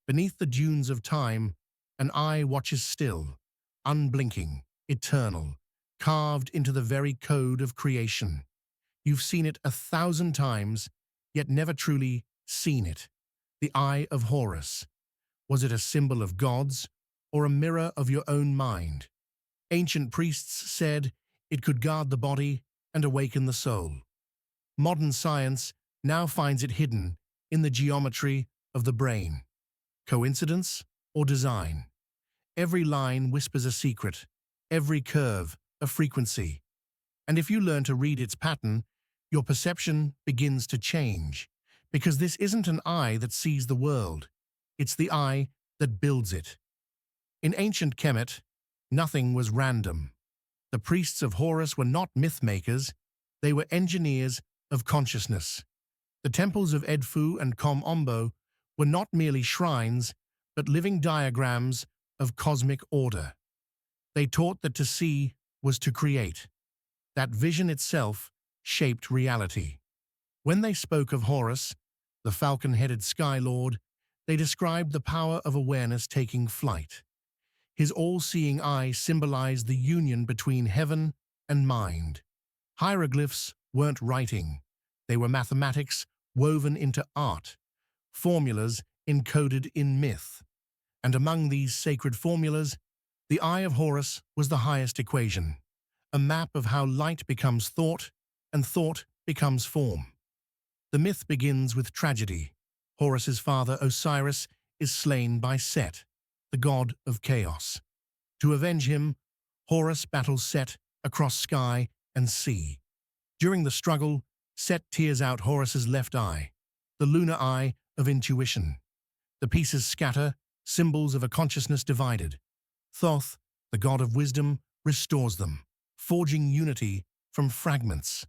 Beneath the dunes of time, an eye watches still, unblinking, eternal, carved into the very code of creation. You've seen it 1,000 times, yet never truly seen it. The Eye of Horus. Was it a symbol of gods or a mirror of your own mind? Ancient priests said it could guard the body and awaken the soul. Modern science now finds it hidden in the geometry of the brain. Coincidence or design? Every line whispers a secret, every curve a frequency. And if you learn to read its pattern, your perception begins to change. Because this isn't an eye that sees the world, it's the eye that builds it. In ancient Kemet, nothing was random. The priests of Horus were not myth-makers, they were engineers of consciousness. The temples of Edfu and Kom Ombo were not merely shrines, but living diagrams of cosmic order. They taught that to see was to create. That vision itself shaped reality. When they spoke of Horus, the falcon-headed Sky Lord, they described the power of awareness taking flight. His all-seeing eye symbolized the union between heaven and mind. Hieroglyphs weren't writing. They were mathematics woven into art, formulas encoded in myth. And among these sacred formulas, the Eye of Horus was the highest equation, a map of how light becomes thought and thought becomes form. The myth begins with tragedy. Horus's father, Osiris, is slain by Set, the god of chaos. To avenge him, Horus battles Set across sky and sea. During the struggle, Set tears out Horus's left eye, the lunar eye of intuition. The pieces scatter, symbols of a consciousness divided. Thoth, the god of wisdom, restores them, forging unity from fragments.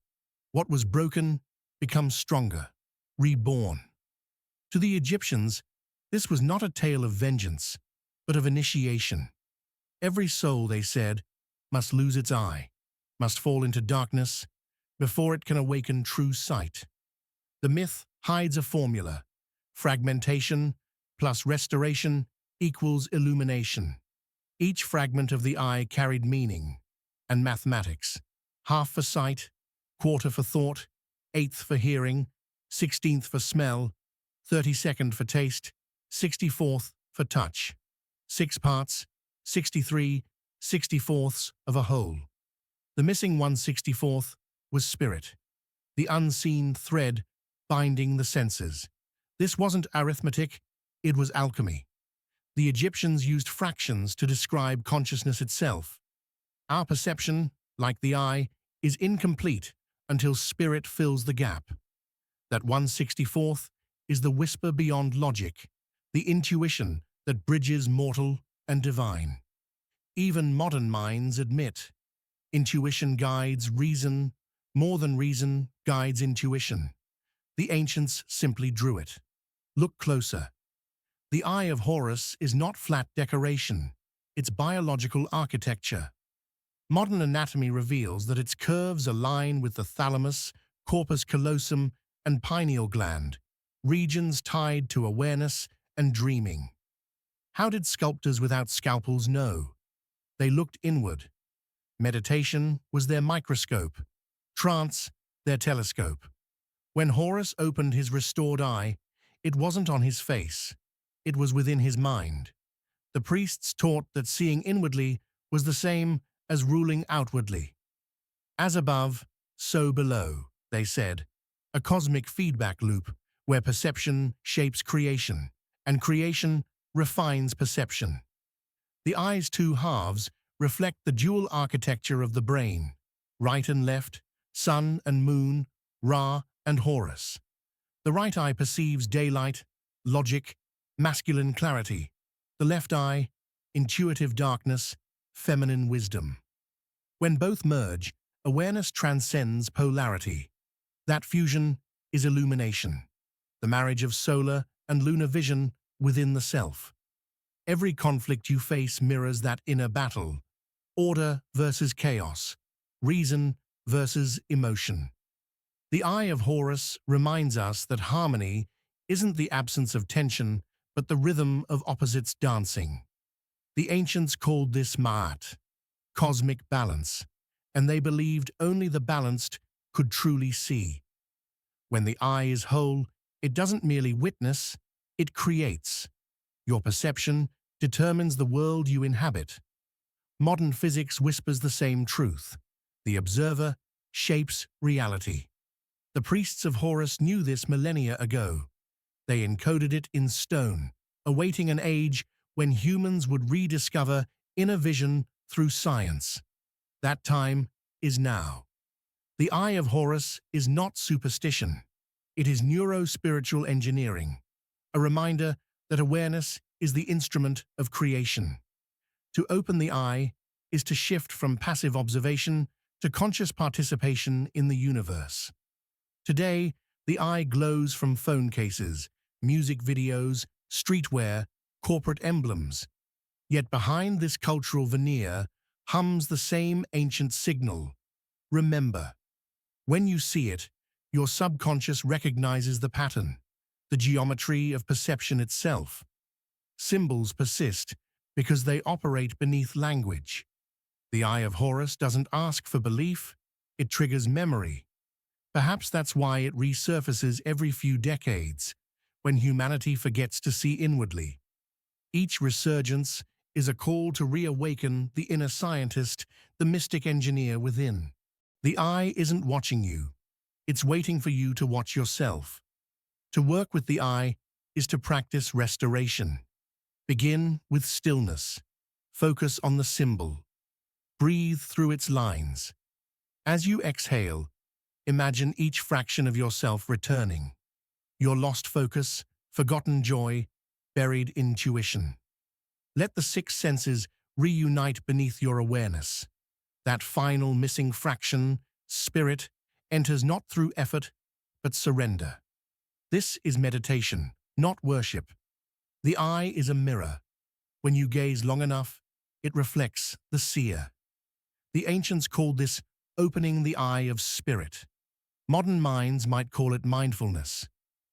What was broken becomes stronger, reborn. To the Egyptians, this was not a tale of vengeance, but of initiation. Every soul, they said, must lose its eye, must fall into darkness, before it can awaken true sight. The myth hides a formula. Fragmentation plus restoration equals illumination. Each fragment of the eye carried meaning and mathematics. Half for sight, quarter for thought, eighth for hearing, 16th for smell, 32nd for taste, 64th for touch. 6 parts, 63 64ths of a whole. The missing 1/64th was spirit, the unseen thread binding the senses. This wasn't arithmetic, it was alchemy. The Egyptians used fractions to describe consciousness itself. Our perception, like the eye, is incomplete until spirit fills the gap. That 1/64th is the whisper beyond logic, the intuition that bridges mortal and divine. Even modern minds admit intuition guides reason, more than reason guides intuition. The ancients simply drew it. Look closer. The Eye of Horus is not flat decoration, it's biological architecture. Modern anatomy reveals that its curves align with the thalamus, corpus callosum, and pineal gland, regions tied to awareness and dreaming. How did sculptors without scalpels know? They looked inward. Meditation was their microscope, trance their telescope. When Horus opened his restored eye, it wasn't on his face, it was within his mind. The priests taught that seeing inwardly was the same as ruling outwardly. As above, so below, they said, a cosmic feedback loop where perception shapes creation, and creation refines perception. The eye's two halves reflect the dual architecture of the brain, right and left, sun and moon, Ra and Horus. The right eye perceives daylight, logic, masculine clarity. The left eye, intuitive darkness, feminine wisdom. When both merge, awareness transcends polarity. That fusion is illumination, the marriage of solar and lunar vision within the self. Every conflict you face mirrors that inner battle, order versus chaos, reason versus emotion. The Eye of Horus reminds us that harmony isn't the absence of tension, but the rhythm of opposites dancing. The ancients called this ma'at, cosmic balance, and they believed only the balanced could truly see. When the eye is whole, it doesn't merely witness, it creates. Your perception determines the world you inhabit. Modern physics whispers the same truth. The observer shapes reality. The priests of Horus knew this millennia ago. They encoded it in stone, awaiting an age when humans would rediscover inner vision through science. That time is now. The Eye of Horus is not superstition. It is neuro-spiritual engineering, a reminder that awareness is the instrument of creation. To open the eye is to shift from passive observation to conscious participation in the universe. Today, the eye glows from phone cases, music videos, streetwear, corporate emblems. Yet behind this cultural veneer hums the same ancient signal. Remember. When you see it, your subconscious recognizes the pattern, the geometry of perception itself. Symbols persist because they operate beneath language. The Eye of Horus doesn't ask for belief, it triggers memory. Perhaps that's why it resurfaces every few decades, when humanity forgets to see inwardly. Each resurgence is a call to reawaken the inner scientist, the mystic engineer within. The eye isn't watching you. It's waiting for you to watch yourself. To work with the eye is to practice restoration. Begin with stillness. Focus on the symbol. Breathe through its lines. As you exhale, imagine each fraction of yourself returning. Your lost focus, forgotten joy, buried intuition. Let the six senses reunite beneath your awareness. That final missing fraction, spirit, enters not through effort, but surrender. This is meditation, not worship. The eye is a mirror. When you gaze long enough, it reflects the seer. The ancients called this opening the eye of spirit. Modern minds might call it mindfulness.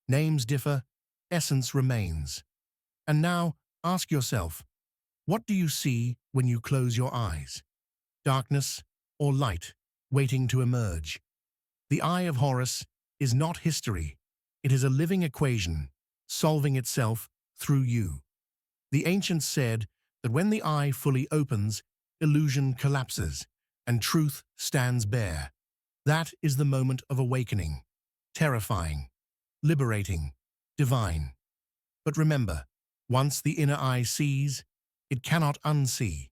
Names differ, essence remains. And now, ask yourself, what do you see when you close your eyes? Darkness or light waiting to emerge? The Eye of Horus is not history. It is a living equation, solving itself through you. The ancients said that when the eye fully opens, illusion collapses and truth stands bare. That is the moment of awakening, terrifying, liberating, divine. But remember, once the inner eye sees, it cannot unsee.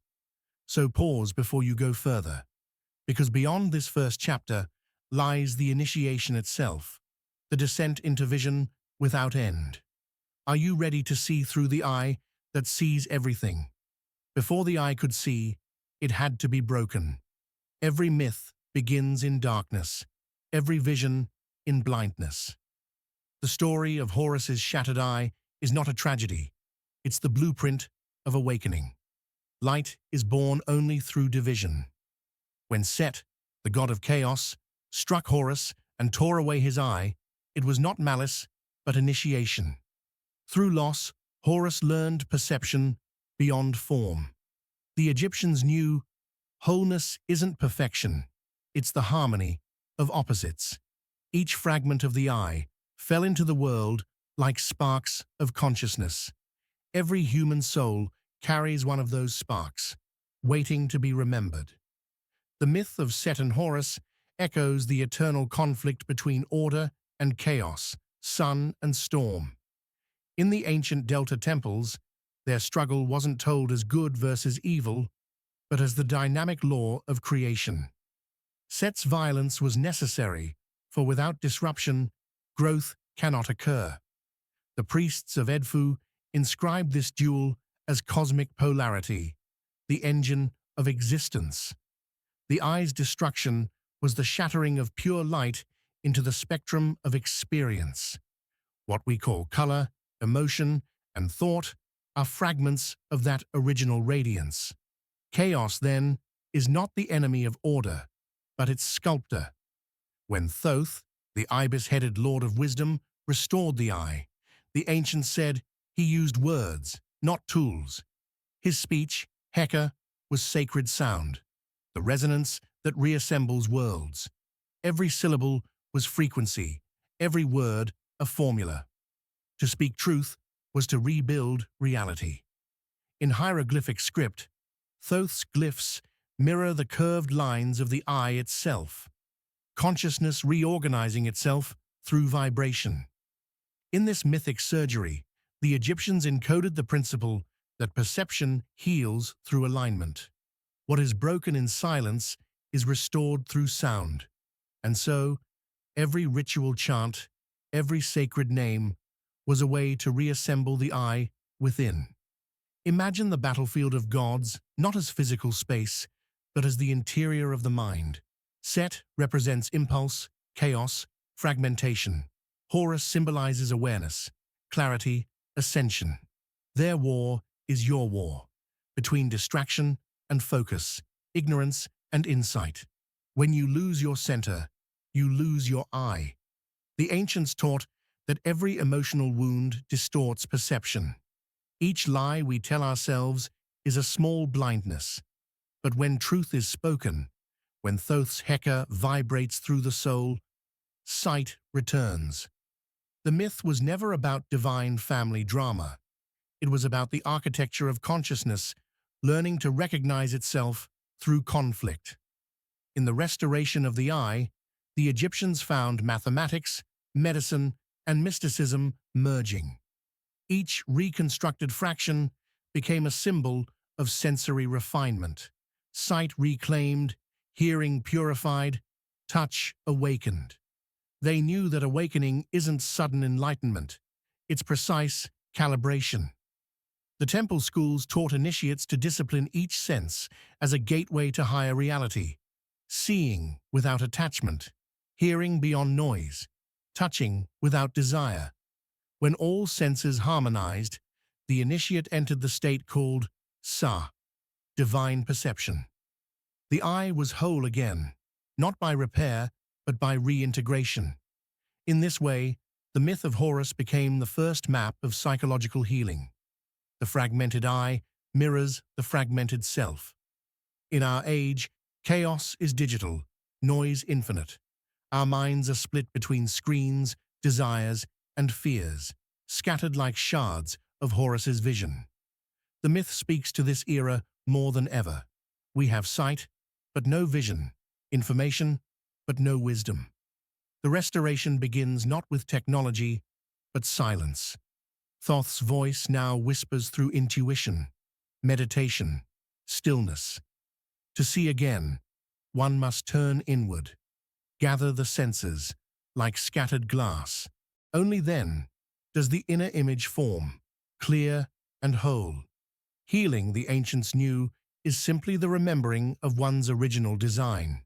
So pause before you go further, because beyond this first chapter lies the initiation itself, the descent into vision without end. Are you ready to see through the eye that sees everything? Before the eye could see, it had to be broken. Every myth begins in darkness, every vision in blindness. The story of Horus's shattered eye is not a tragedy. It's the blueprint of awakening. Light is born only through division. When Set, the god of chaos, struck Horus and tore away his eye, it was not malice, but initiation. Through loss, Horus learned perception beyond form. The Egyptians knew wholeness isn't perfection, it's the harmony of opposites. Each fragment of the eye fell into the world like sparks of consciousness. Every human soul carries one of those sparks, waiting to be remembered. The myth of Set and Horus echoes the eternal conflict between order and chaos, sun and storm. In the ancient Delta temples, their struggle wasn't told as good versus evil, but as the dynamic law of creation. Set's violence was necessary, for without disruption, growth cannot occur. The priests of Edfu inscribed this duel as cosmic polarity, the engine of existence. The eye's destruction was the shattering of pure light into the spectrum of experience. What we call color, emotion, and thought are fragments of that original radiance. Chaos, then, is not the enemy of order, but its sculptor. When Thoth, the ibis-headed lord of wisdom, restored the eye, the ancients said He used words, not tools. His speech, Heka, was sacred sound, the resonance that reassembles worlds. Every syllable was frequency, every word a formula. To speak truth was to rebuild reality. In hieroglyphic script, Thoth's glyphs mirror the curved lines of the eye itself, consciousness reorganizing itself through vibration. In this mythic surgery, the Egyptians encoded the principle that perception heals through alignment. What is broken in silence is restored through sound. And so, every ritual chant, every sacred name, was a way to reassemble the eye within. Imagine the battlefield of gods not as physical space, but as the interior of the mind. Set represents impulse, chaos, fragmentation. Horus symbolizes awareness, clarity, ascension. Their war is your war, between distraction and focus, ignorance and insight. When you lose your center, you lose your eye. The ancients taught that every emotional wound distorts perception. Each lie we tell ourselves is a small blindness. But when truth is spoken, when Thoth's Heka vibrates through the soul, sight returns. The myth was never about divine family drama. It was about the architecture of consciousness, learning to recognize itself through conflict. In the restoration of the eye, the Egyptians found mathematics, medicine, and mysticism merging. Each reconstructed fraction became a symbol of sensory refinement. Sight reclaimed, hearing purified, touch awakened. They knew that awakening isn't sudden enlightenment, it's precise calibration. The temple schools taught initiates to discipline each sense as a gateway to higher reality, seeing without attachment, hearing beyond noise, touching without desire. When all senses harmonized, the initiate entered the state called Sa, divine perception. The eye was whole again, not by repair, but by reintegration. In this way, the myth of Horus became the first map of psychological healing. The fragmented eye mirrors the fragmented self. In our age, chaos is digital, noise infinite. Our minds are split between screens, desires, and fears, scattered like shards of Horus's vision. The myth speaks to this era more than ever. We have sight, but no vision, information, but no wisdom. The restoration begins not with technology, but silence. Thoth's voice now whispers through intuition, meditation, stillness. To see again, one must turn inward, gather the senses, like scattered glass. Only then does the inner image form, clear and whole. Healing, the ancients knew, is simply the remembering of one's original design.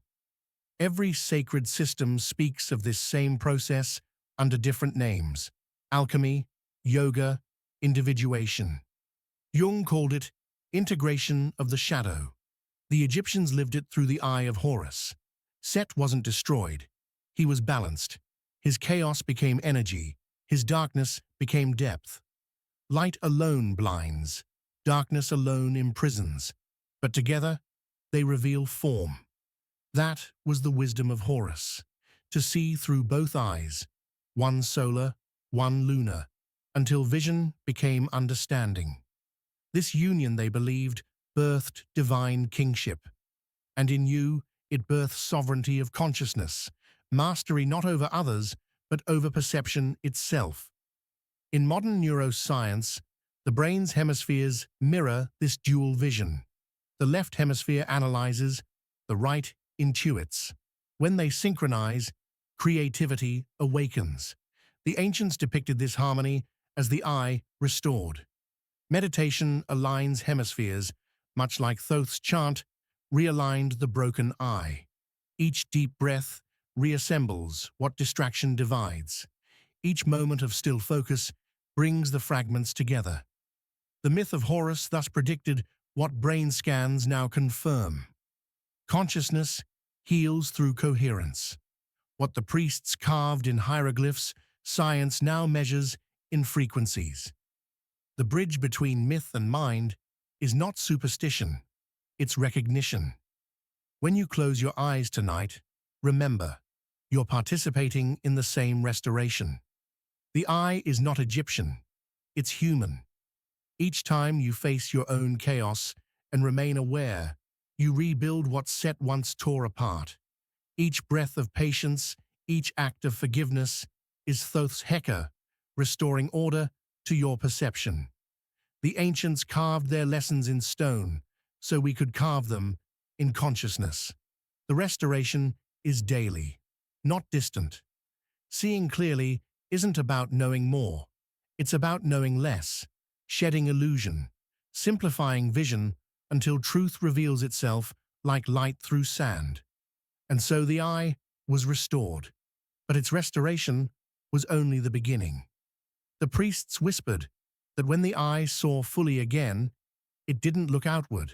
Every sacred system speaks of this same process under different names: alchemy, yoga, individuation. Jung called it integration of the shadow. The Egyptians lived it through the Eye of Horus. Set wasn't destroyed. He was balanced. His chaos became energy. His darkness became depth. Light alone blinds. Darkness alone imprisons. But together, they reveal form. That was the wisdom of Horus, to see through both eyes, one solar, one lunar, until vision became understanding. This union, they believed, birthed divine kingship. And in you, it births sovereignty of consciousness, mastery not over others, but over perception itself. In modern neuroscience, the brain's hemispheres mirror this dual vision. The left hemisphere analyzes, the right intuits. When they synchronize, creativity awakens. The ancients depicted this harmony as the eye restored. Meditation aligns hemispheres, much like Thoth's chant realigned the broken eye. Each deep breath reassembles what distraction divides. Each moment of still focus brings the fragments together. The myth of Horus thus predicted what brain scans now confirm. Consciousness heals through coherence. What the priests carved in hieroglyphs, science now measures in frequencies. The bridge between myth and mind is not superstition, it's recognition. When you close your eyes tonight, remember, you're participating in the same restoration. The eye is not Egyptian, it's human. Each time you face your own chaos and remain aware, you rebuild what set once tore apart. Each breath of patience, each act of forgiveness is Thoth's Heka, restoring order to your perception. The ancients carved their lessons in stone, so we could carve them in consciousness. The restoration is daily, not distant. Seeing clearly isn't about knowing more, it's about knowing less, shedding illusion, simplifying vision until truth reveals itself like light through sand. And so the eye was restored, but its restoration was only the beginning. The priests whispered that when the eye saw fully again, it didn't look outward.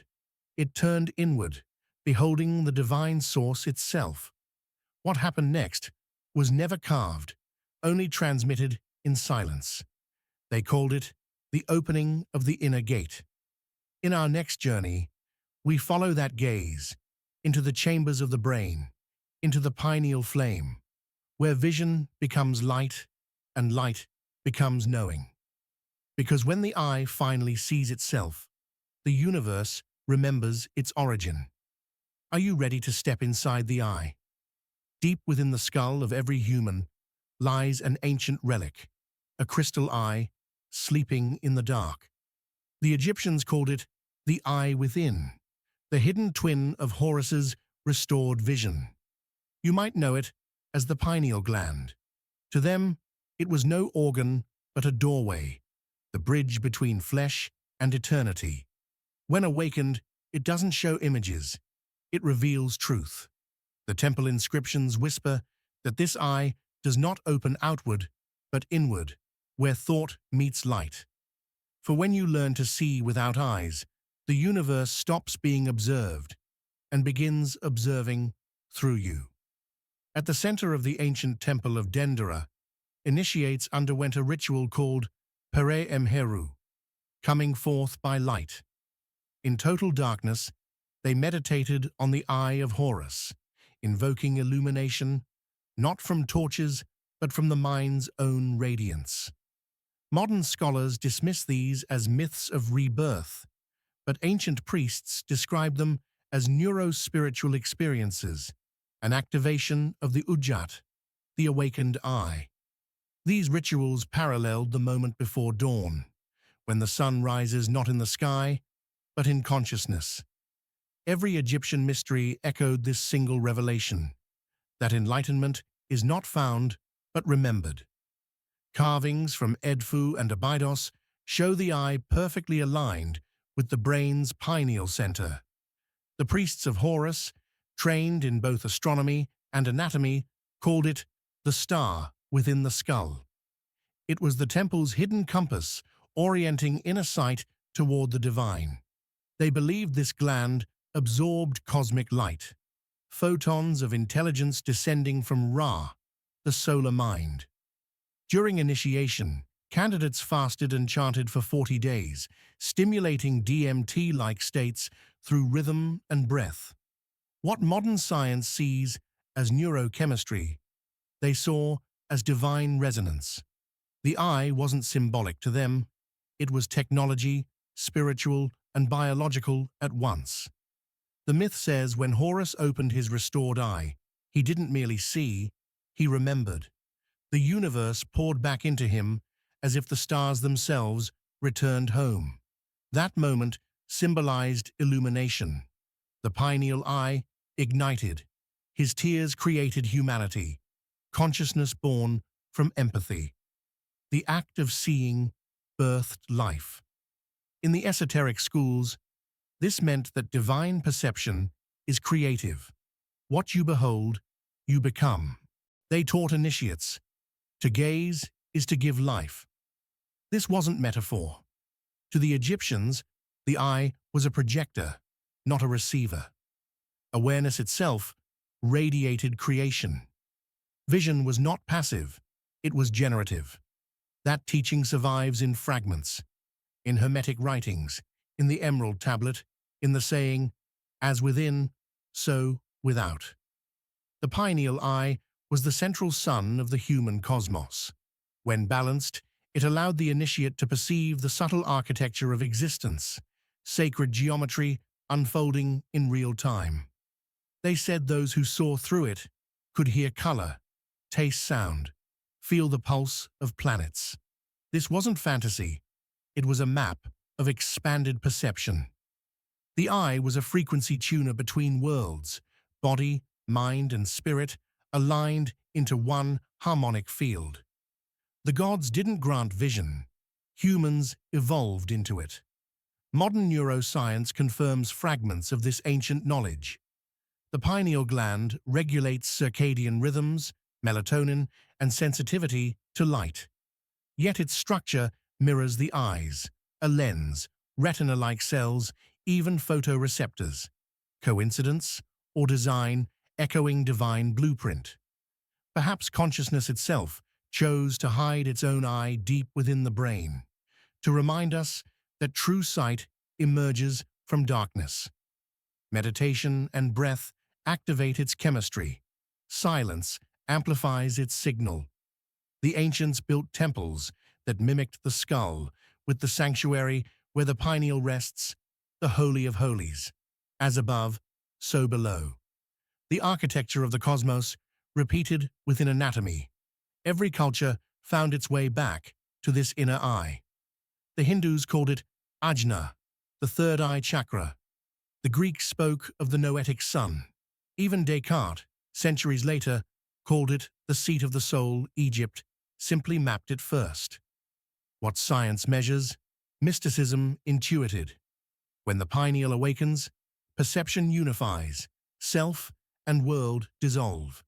It turned inward, beholding the divine source itself. What happened next was never carved, only transmitted in silence. They called it the opening of the inner gate. In our next journey, we follow that gaze into the chambers of the brain, into the pineal flame, where vision becomes light and light becomes knowing. Because when the eye finally sees itself, the universe remembers its origin. Are you ready to step inside the eye? Deep within the skull of every human lies an ancient relic, a crystal eye sleeping in the dark. The Egyptians called it the eye within, the hidden twin of Horus's restored vision. You might know it as the pineal gland. To them, it was no organ but a doorway, the bridge between flesh and eternity. When awakened, it doesn't show images, it reveals truth. The temple inscriptions whisper that this eye does not open outward, but inward, where thought meets light. For when you learn to see without eyes, the universe stops being observed and begins observing through you. At the center of the ancient temple of Dendera, initiates underwent a ritual called Pere Emheru, coming forth by light. In total darkness, they meditated on the Eye of Horus, invoking illumination, not from torches, but from the mind's own radiance. Modern scholars dismiss these as myths of rebirth, but ancient priests describe them as neuro-spiritual experiences, an activation of the Ujjat, the awakened eye. These rituals paralleled the moment before dawn, when the sun rises not in the sky, but in consciousness. Every Egyptian mystery echoed this single revelation, that enlightenment is not found, but remembered. Carvings from Edfu and Abydos show the eye perfectly aligned with the brain's pineal center. The priests of Horus, trained in both astronomy and anatomy, called it the star within the skull. It was the temple's hidden compass, orienting inner sight toward the divine. They believed this gland absorbed cosmic light, photons of intelligence descending from Ra, the solar mind. During initiation, candidates fasted and chanted for 40 days, stimulating DMT-like states through rhythm and breath. What modern science sees as neurochemistry, they saw as divine resonance. The eye wasn't symbolic to them, it was technology, spiritual, and biological at once. The myth says when Horus opened his restored eye, he didn't merely see, he remembered. The universe poured back into him as if the stars themselves returned home. That moment symbolized illumination. The pineal eye ignited. His tears created humanity, consciousness born from empathy. The act of seeing birthed life. In the esoteric schools, this meant that divine perception is creative. What you behold, you become. They taught initiates, to gaze is to give life. This wasn't metaphor. To the Egyptians, the eye was a projector, not a receiver. Awareness itself radiated creation. Vision was not passive, it was generative. That teaching survives in fragments. in Hermetic writings, in the Emerald Tablet, in the saying, "As within, so without." The pineal eye was the central sun of the human cosmos. When balanced, it allowed the initiate to perceive the subtle architecture of existence, sacred geometry unfolding in real time. They said those who saw through it could hear color, taste sound, feel the pulse of planets. This wasn't fantasy, it was a map of expanded perception. The eye was a frequency tuner between worlds, body, mind, and spirit aligned into one harmonic field. The gods didn't grant vision, humans evolved into it. Modern neuroscience confirms fragments of this ancient knowledge. The pineal gland regulates circadian rhythms, melatonin, and sensitivity to light. Yet its structure mirrors the eyes, a lens, retina-like cells, even photoreceptors. Coincidence or design echoing divine blueprint? Perhaps consciousness itself chose to hide its own eye deep within the brain, to remind us that true sight emerges from darkness. Meditation and breath activate its chemistry. Silence amplifies its signal. The ancients built temples that mimicked the skull, with the sanctuary where the pineal rests, the Holy of Holies. As above, so below. The architecture of the cosmos repeated within anatomy. Every culture found its way back to this inner eye. The Hindus called it Ajna, the third eye chakra. The Greeks spoke of the noetic sun. Even Descartes, centuries later, called it the seat of the soul. Egypt simply mapped it first. What science measures, mysticism intuited. When the pineal awakens, perception unifies, self and world dissolve.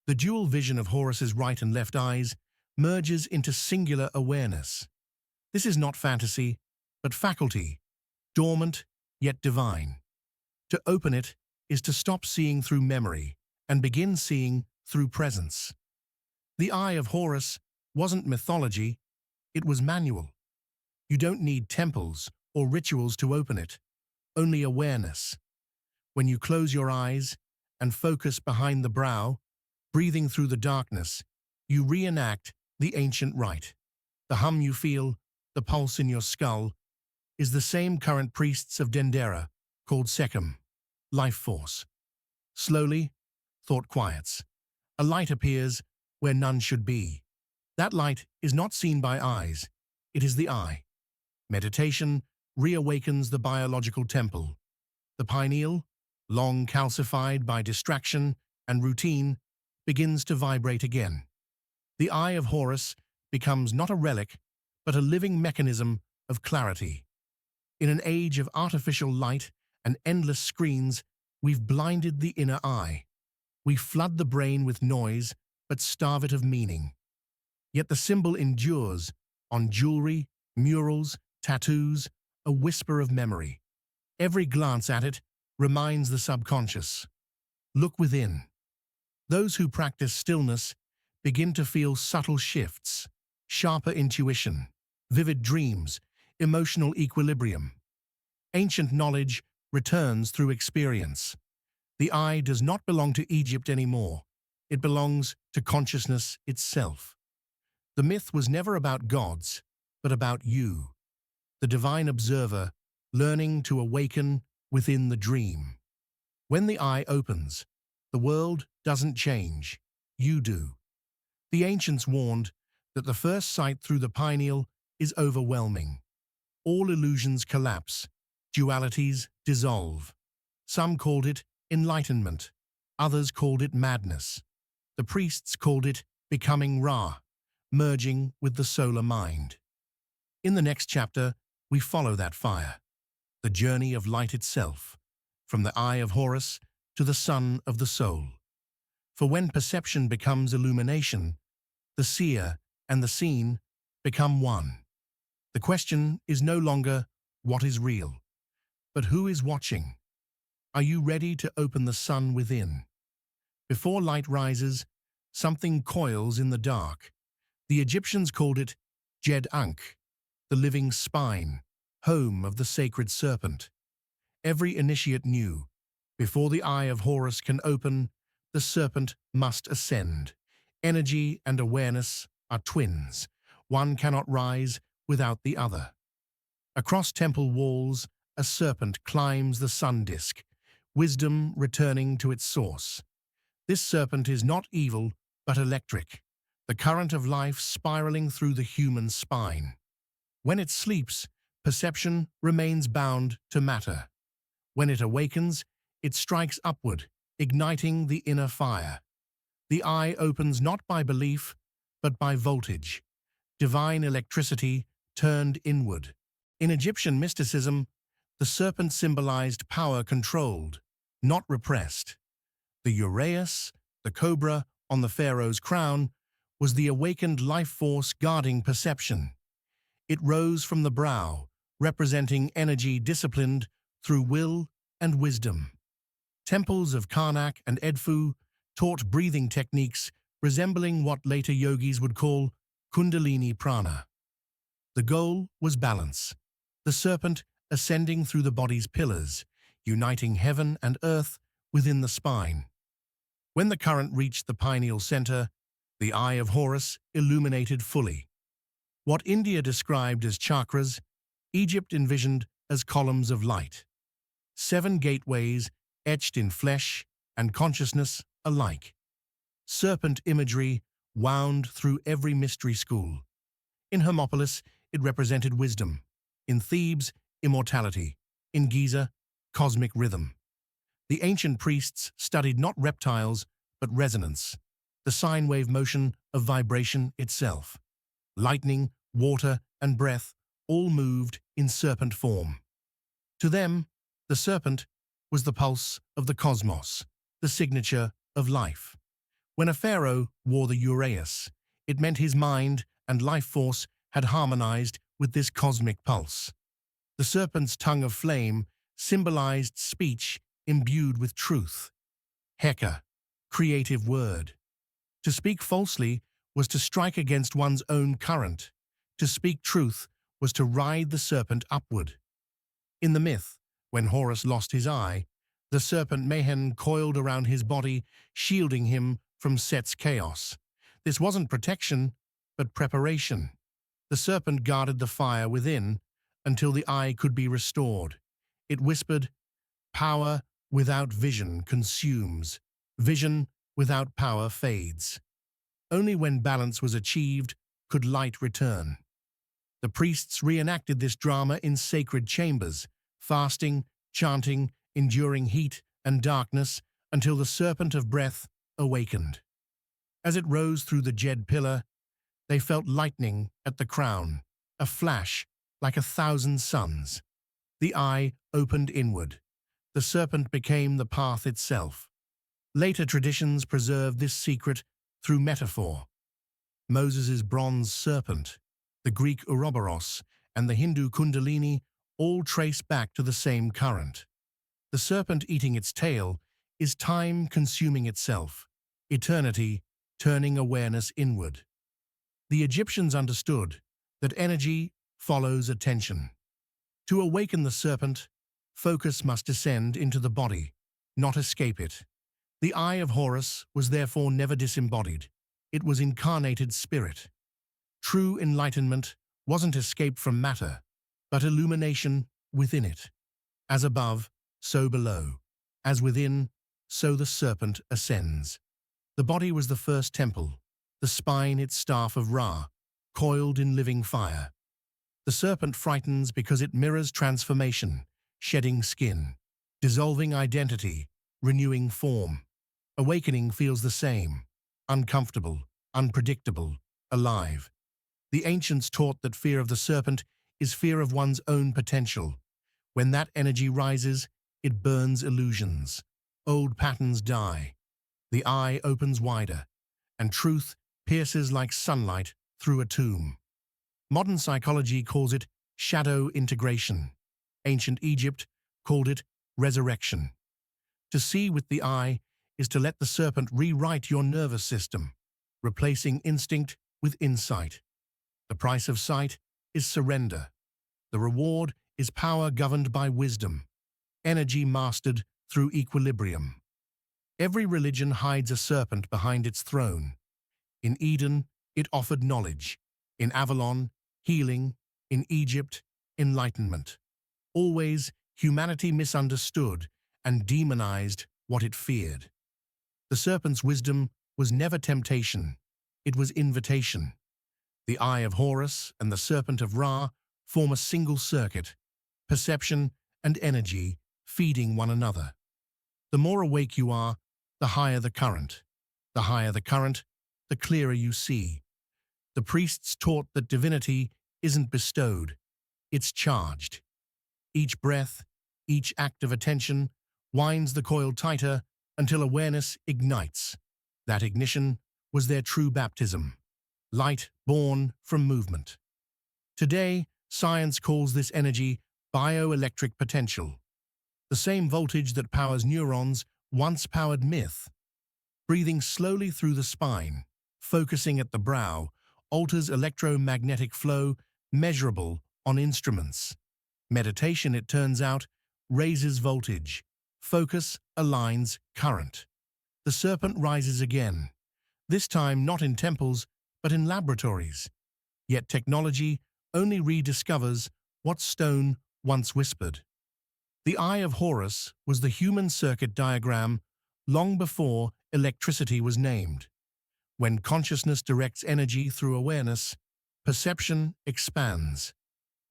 The dual vision of Horus's right and left eyes merges into singular awareness. This is not fantasy, but faculty, dormant yet divine. To open it is to stop seeing through memory and begin seeing through presence. The Eye of Horus wasn't mythology, it was manual. You don't need temples or rituals to open it, only awareness. When you close your eyes and focus behind the brow, breathing through the darkness, you reenact the ancient rite. The hum you feel, the pulse in your skull, is the same current priests of Dendera called Sekhem, life force. Slowly, thought quiets. A light appears where none should be. That light is not seen by eyes, it is the eye. Meditation reawakens the biological temple. The pineal, long calcified by distraction and routine, begins to vibrate again. The Eye of Horus becomes not a relic, but a living mechanism of clarity. In an age of artificial light and endless screens, we've blinded the inner eye. We flood the brain with noise, but starve it of meaning. Yet the symbol endures on jewelry, murals, tattoos, a whisper of memory. Every glance at it reminds the subconscious. Look within. Those who practice stillness begin to feel subtle shifts, sharper intuition, vivid dreams, emotional equilibrium. Ancient knowledge returns through experience. The eye does not belong to Egypt anymore. It belongs to consciousness itself. The myth was never about gods, but about you, the divine observer, learning to awaken within the dream. When the eye opens, the world doesn't change, you do. The ancients warned that the first sight through the pineal is overwhelming. All illusions collapse, dualities dissolve. Some called it enlightenment, others called it madness. The priests called it becoming Ra, merging with the solar mind. In the next chapter, we follow that fire, the journey of light itself, from the Eye of Horus to the sun of the soul. For when perception becomes illumination, the seer and the seen become one. The question is no longer what is real, but who is watching? Are you ready to open the sun within? Before light rises, something coils in the dark. The Egyptians called it Jed Ankh, the living spine, home of the sacred serpent. Every initiate knew, before the Eye of Horus can open, the serpent must ascend. Energy and awareness are twins. One cannot rise without the other. Across temple walls, a serpent climbs the sun disk, wisdom returning to its source. This serpent is not evil, but electric, the current of life spiraling through the human spine. When it sleeps, perception remains bound to matter. When it awakens, it strikes upward, igniting the inner fire. The eye opens not by belief, but by voltage, divine electricity turned inward. In Egyptian mysticism, the serpent symbolized power controlled, not repressed. The uraeus, the cobra on the pharaoh's crown, was the awakened life force guarding perception. It rose from the brow, representing energy disciplined through will and wisdom. Temples of Karnak and Edfu taught breathing techniques resembling what later yogis would call Kundalini prana. The goal was balance, the serpent ascending through the body's pillars, uniting heaven and earth within the spine. When the current reached the pineal center, the Eye of Horus illuminated fully. What India described as chakras, Egypt envisioned as columns of light. 7 gateways etched in flesh and consciousness alike. Serpent imagery wound through every mystery school. In Hermopolis, it represented wisdom. In Thebes, immortality. In Giza, cosmic rhythm. The ancient priests studied not reptiles, but resonance, the sine wave motion of vibration itself. Lightning, water, and breath all moved in serpent form. To them, the serpent was the pulse of the cosmos, the signature of life. When a pharaoh wore the uraeus, it meant his mind and life force had harmonized with this cosmic pulse. The serpent's tongue of flame symbolized speech imbued with truth. Heka, creative word. To speak falsely was to strike against one's own current. To speak truth was to ride the serpent upward. In the myth, when Horus lost his eye, the serpent Mehen coiled around his body, shielding him from Set's chaos. This wasn't protection, but preparation. The serpent guarded the fire within until the eye could be restored. It whispered, "Power without vision consumes. Vision without power fades." Only when balance was achieved could light return. The priests reenacted this drama in sacred chambers, fasting, chanting, enduring heat and darkness until the serpent of breath awakened. As it rose through the Jed pillar, they felt lightning at the crown, a flash like 1,000 suns. The eye opened inward. The serpent became the path itself. Later traditions preserved this secret through metaphor. Moses' bronze serpent, the Greek Ouroboros, and the Hindu Kundalini all trace back to the same current. The serpent eating its tail is time consuming itself, eternity turning awareness inward. The Egyptians understood that energy follows attention. To awaken the serpent, focus must descend into the body, not escape it. The Eye of Horus was therefore never disembodied. It was incarnated spirit. True enlightenment wasn't escape from matter, but illumination within it. As above, so below. As within, so the serpent ascends. The body was the first temple, the spine its staff of Ra, coiled in living fire. The serpent frightens because it mirrors transformation, shedding skin, dissolving identity, renewing form. Awakening feels the same, uncomfortable, unpredictable, alive. The ancients taught that fear of the serpent is fear of one's own potential. When that energy rises, it burns illusions. Old patterns die. The eye opens wider, and truth pierces like sunlight through a tomb. Modern psychology calls it shadow integration. Ancient Egypt called it resurrection. To see with the eye is to let the serpent rewrite your nervous system, replacing instinct with insight. The price of sight is surrender. The reward is power governed by wisdom, energy mastered through equilibrium. Every religion hides a serpent behind its throne. In Eden, it offered knowledge. In Avalon, healing. In Egypt, enlightenment. Always, humanity misunderstood and demonized what it feared. The serpent's wisdom was never temptation, it was invitation. The Eye of Horus and the Serpent of Ra form a single circuit, perception and energy feeding one another. The more awake you are, the higher the current. The higher the current, the clearer you see. The priests taught that divinity isn't bestowed, it's charged. Each breath, each act of attention winds the coil tighter until awareness ignites. That ignition was their true baptism, light born from movement. Today, science calls this energy bioelectric potential. The same voltage that powers neurons once powered myth. Breathing slowly through the spine, focusing at the brow, alters electromagnetic flow measurable on instruments. Meditation, it turns out, raises voltage. Focus aligns current. The serpent rises again, this time not in temples, but in laboratories. Yet technology only rediscovers what stone once whispered. The Eye of Horus was the human circuit diagram long before electricity was named. When consciousness directs energy through awareness, perception expands.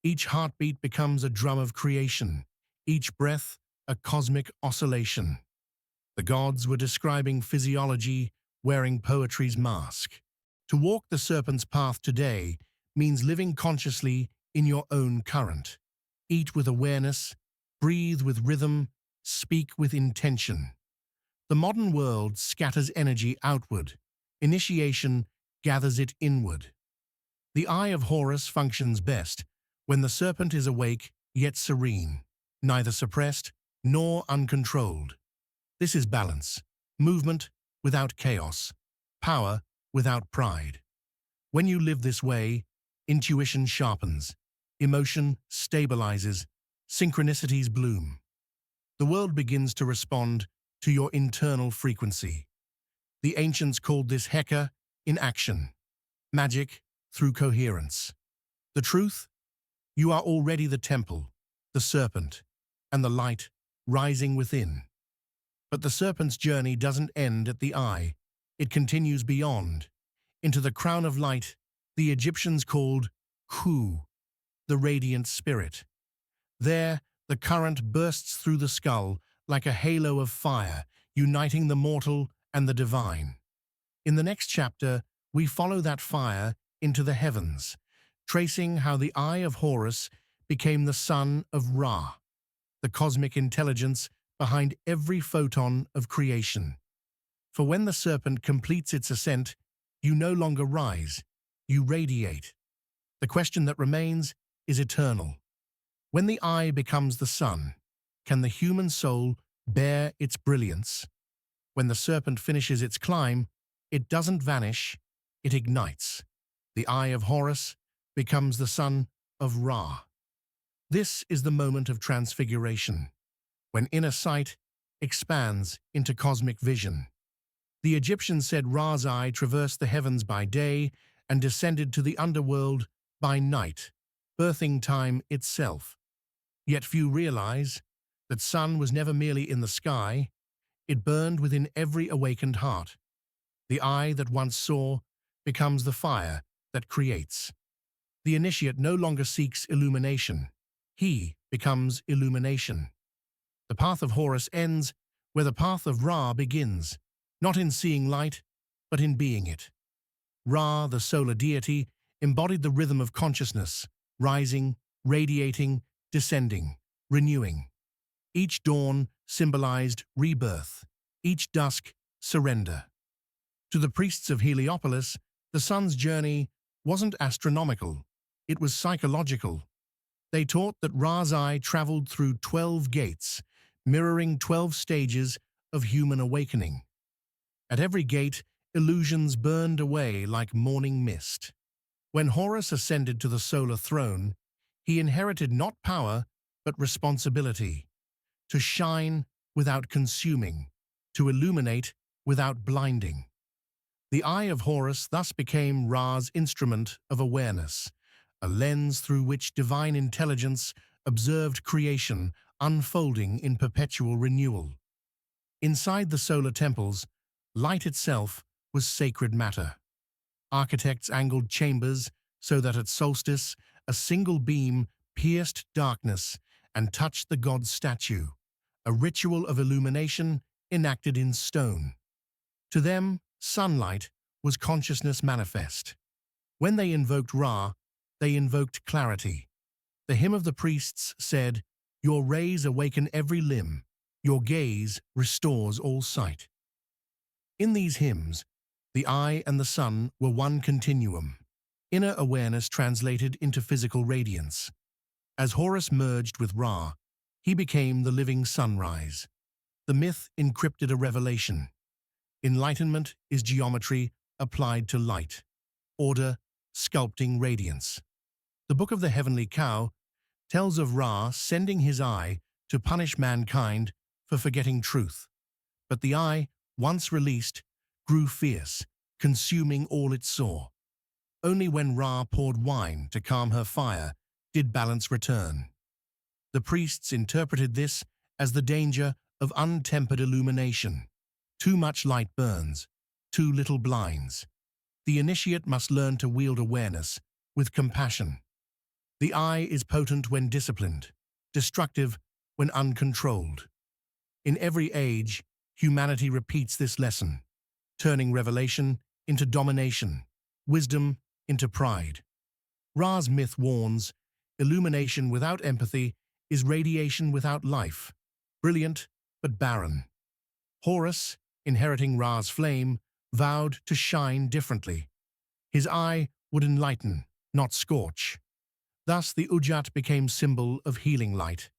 Each heartbeat becomes a drum of creation, each breath a cosmic oscillation. The gods were describing physiology wearing poetry's mask. To walk the serpent's path today means living consciously in your own current. Eat with awareness, breathe with rhythm, speak with intention. The modern world scatters energy outward. Initiation gathers it inward. The Eye of Horus functions best when the serpent is awake yet serene, neither suppressed nor uncontrolled. This is balance, movement without chaos, power without pride. When you live this way, intuition sharpens, emotion stabilizes, synchronicities bloom. The world begins to respond to your internal frequency. The ancients called this Heka in action, magic through coherence. The truth? You are already the temple, the serpent, and the light rising within. But the serpent's journey doesn't end at the eye. It continues beyond, into the crown of light the Egyptians called Khu, the radiant spirit. There, the current bursts through the skull like a halo of fire, uniting the mortal and the divine. In the next chapter, we follow that fire into the heavens, tracing how the Eye of Horus became the son of Ra, the cosmic intelligence behind every photon of creation. For when the serpent completes its ascent, you no longer rise, you radiate. The question that remains is eternal. When the eye becomes the sun, can the human soul bear its brilliance? When the serpent finishes its climb, it doesn't vanish, it ignites. The Eye of Horus becomes the son of Ra. This is the moment of transfiguration, when inner sight expands into cosmic vision. The Egyptians said Ra's eye traversed the heavens by day and descended to the underworld by night, birthing time itself. Yet few realize that sun was never merely in the sky, it burned within every awakened heart. The eye that once saw becomes the fire that creates. The initiate no longer seeks illumination, he becomes illumination. The path of Horus ends where the path of Ra begins, not in seeing light, but in being it. Ra, the solar deity, embodied the rhythm of consciousness, rising, radiating, descending, renewing. Each dawn symbolized rebirth, each dusk surrender. To the priests of Heliopolis, the sun's journey wasn't astronomical, it was psychological. They taught that Ra's eye traveled through 12 gates, mirroring 12 stages of human awakening. At every gate, illusions burned away like morning mist. When Horus ascended to the solar throne, he inherited not power, but responsibility. To shine without consuming, to illuminate without blinding. The Eye of Horus thus became Ra's instrument of awareness, a lens through which divine intelligence observed creation unfolding in perpetual renewal. Inside the solar temples, light itself was sacred matter. Architects angled chambers so that at solstice a single beam pierced darkness and touched the god's statue, a ritual of illumination enacted in stone. To them, sunlight was consciousness manifest. When they invoked Ra, they invoked clarity. The hymn of the priests said, "Your rays awaken every limb, your gaze restores all sight." In these hymns, the eye and the sun were one continuum, inner awareness translated into physical radiance. As Horus merged with Ra, he became the living sunrise. The myth encrypted a revelation. Enlightenment is geometry applied to light, order sculpting radiance. The Book of the Heavenly Cow tells of Ra sending his eye to punish mankind for forgetting truth. But the eye, once released, grew fierce, consuming all it saw. Only when Ra poured wine to calm her fire did balance return. The priests interpreted this as the danger of untempered illumination. Too much light burns, too little blinds. The initiate must learn to wield awareness with compassion. The eye is potent when disciplined, destructive when uncontrolled. In every age, humanity repeats this lesson, turning revelation into domination, wisdom into pride. Ra's myth warns, illumination without empathy is radiation without life, brilliant but barren. Horus, inheriting Ra's flame, vowed to shine differently. His eye would enlighten, not scorch. Thus the Ujat became symbol of healing light,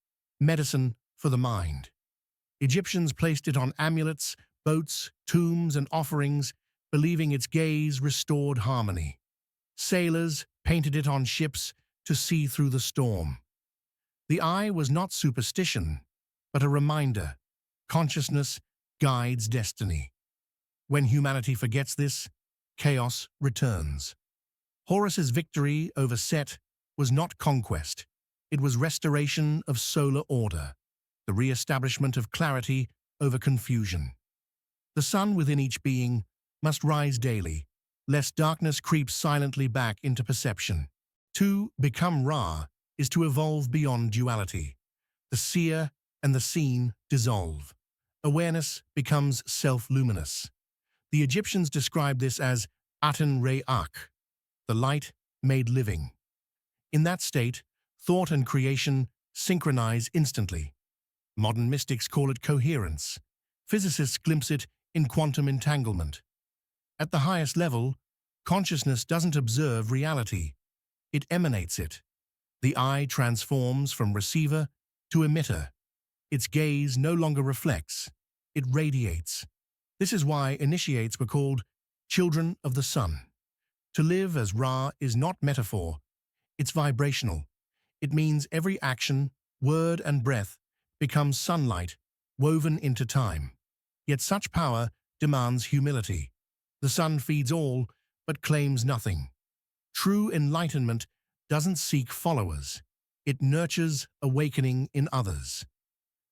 medicine for the mind. Egyptians placed it on amulets, boats, tombs, and offerings, believing its gaze restored harmony. Sailors painted it on ships to see through the storm. The eye was not superstition, but a reminder. Consciousness guides destiny. When humanity forgets this, chaos returns. Horus's victory over Set was not conquest. It was restoration of solar order, the re-establishment of clarity over confusion. The sun within each being must rise daily, lest darkness creeps silently back into perception. To become Ra is to evolve beyond duality. The seer and the seen dissolve. Awareness becomes self-luminous. The Egyptians described this as Aten Re-Ak, the light made living. In that state, thought and creation synchronize instantly. Modern mystics call it coherence. Physicists glimpse it in quantum entanglement. At the highest level, consciousness doesn't observe reality. It emanates it. The eye transforms from receiver to emitter. Its gaze no longer reflects. It radiates. This is why initiates were called children of the sun. To live as Ra is not metaphor. It's vibrational. It means every action, word, and breath becomes sunlight woven into time. Yet such power demands humility. The sun feeds all, but claims nothing. True enlightenment doesn't seek followers. It nurtures awakening in others.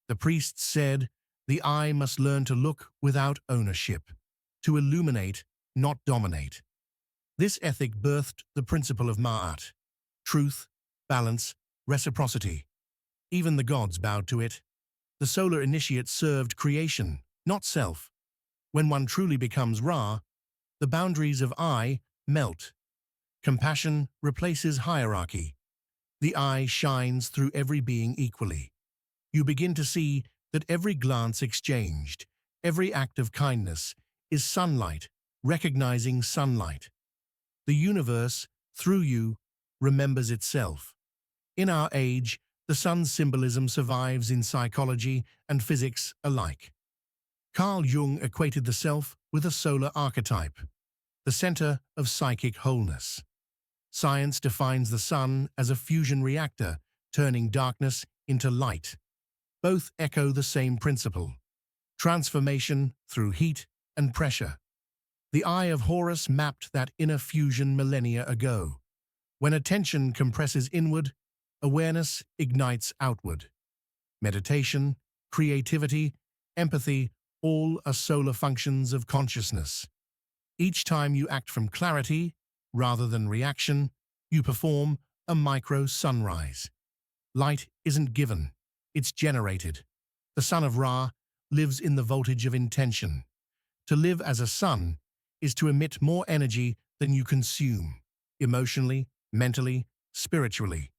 The priests said, the eye must learn to look without ownership, to illuminate, not dominate. This ethic birthed the principle of Ma'at, truth, balance, reciprocity. Even the gods bowed to it. The solar initiate served creation, not self. When one truly becomes Ra, the boundaries of I melt. Compassion replaces hierarchy. The eye shines through every being equally. You begin to see that every glance exchanged, every act of kindness, is sunlight, recognizing sunlight. The universe, through you, remembers itself. In our age, the sun's symbolism survives in psychology and physics alike. Carl Jung equated the self with a solar archetype, the center of psychic wholeness. Science defines the sun as a fusion reactor, turning darkness into light. Both echo the same principle: transformation through heat and pressure. The Eye of Horus mapped that inner fusion millennia ago. When attention compresses inward, awareness ignites outward. Meditation, creativity, empathy, all are solar functions of consciousness. Each time you act from clarity, rather than reaction, you perform a micro-sunrise. Light isn't given, it's generated. The Son of Ra lives in the voltage of intention. To live as a sun is to emit more energy than you consume, emotionally, mentally, spiritually.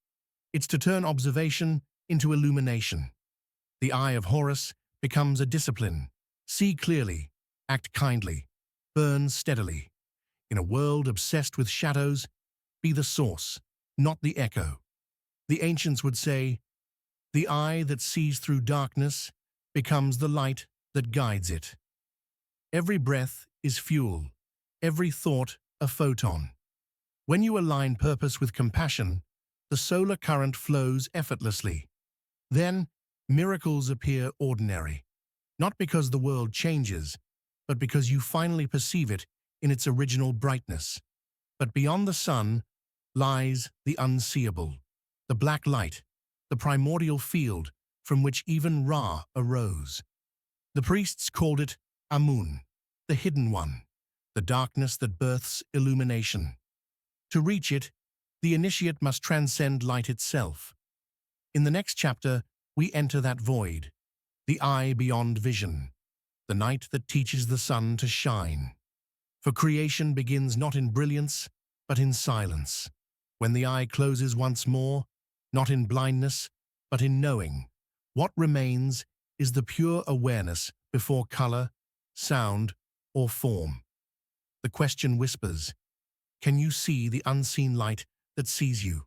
It's to turn observation into illumination. The Eye of Horus becomes a discipline. See clearly, act kindly, burn steadily. In a world obsessed with shadows, be the source, not the echo. The ancients would say, the eye that sees through darkness becomes the light that guides it. Every breath is fuel, every thought a photon. When you align purpose with compassion, the solar current flows effortlessly. Then, miracles appear ordinary, not because the world changes, but because you finally perceive it in its original brightness. But beyond the sun lies the unseeable, the black light, the primordial field from which even Ra arose. The priests called it Amun, the hidden one, the darkness that births illumination. To reach it, the initiate must transcend light itself. In the next chapter, we enter that void, the eye beyond vision, the night that teaches the sun to shine. For creation begins not in brilliance, but in silence. When the eye closes once more, not in blindness, but in knowing, what remains is the pure awareness before color, sound, or form. The question whispers, can you see the unseen light that sees you?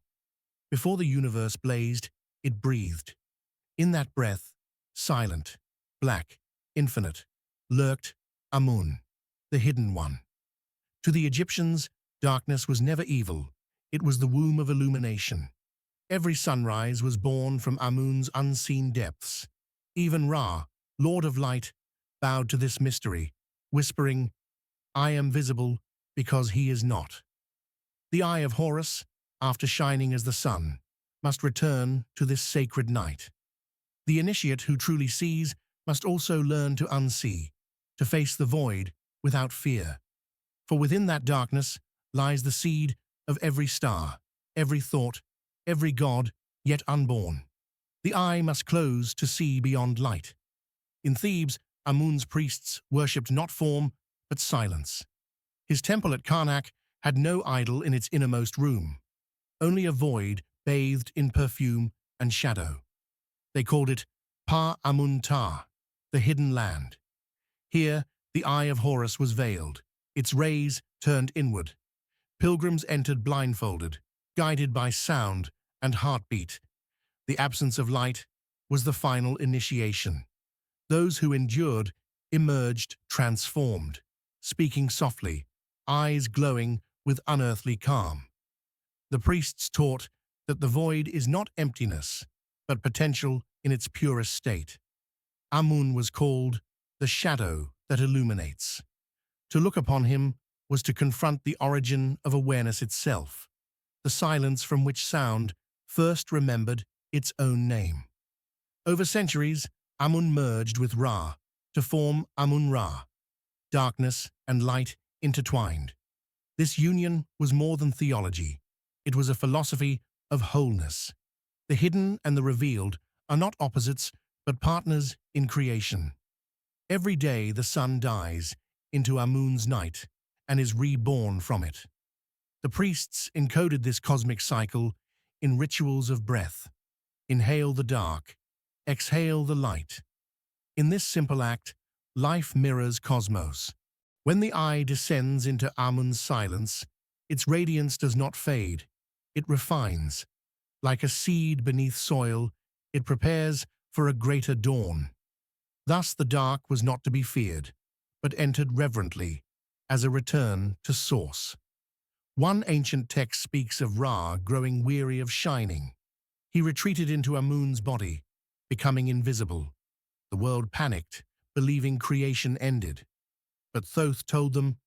Before the universe blazed, it breathed. In that breath, silent, black, infinite, lurked Amun, the hidden one. To the Egyptians, darkness was never evil. It was the womb of illumination. Every sunrise was born from Amun's unseen depths. Even Ra, Lord of Light, bowed to this mystery, whispering, I am visible because he is not. The Eye of Horus, after shining as the sun, must return to this sacred night. The initiate who truly sees must also learn to unsee, to face the void without fear. For within that darkness lies the seed of every star, every thought, every god yet unborn. The eye must close to see beyond light. In Thebes, Amun's priests worshipped not form, but silence. His temple at Karnak had no idol in its innermost room, only a void bathed in perfume and shadow. They called it Pa-Amun-Ta, the hidden land. Here, the Eye of Horus was veiled, its rays turned inward. Pilgrims entered blindfolded, guided by sound and heartbeat. The absence of light was the final initiation. Those who endured emerged transformed, speaking softly, eyes glowing with unearthly calm. The priests taught that the void is not emptiness, but potential in its purest state. Amun was called the shadow that illuminates. To look upon him was to confront the origin of awareness itself, the silence from which sound first remembered its own name. Over centuries, Amun merged with Ra to form Amun-Ra, darkness and light intertwined. This union was more than theology. It was a philosophy of wholeness. The hidden and the revealed are not opposites, but partners in creation. Every day the sun dies into Amun's night and is reborn from it. The priests encoded this cosmic cycle in rituals of breath. Inhale the dark, exhale the light. In this simple act, life mirrors cosmos. When the eye descends into Amun's silence, its radiance does not fade, it refines. Like a seed beneath soil, it prepares for a greater dawn. Thus the dark was not to be feared, but entered reverently, as a return to source. One ancient text speaks of Ra growing weary of shining. He retreated into Amun's body, becoming invisible. The world panicked, believing creation ended. But Thoth told them,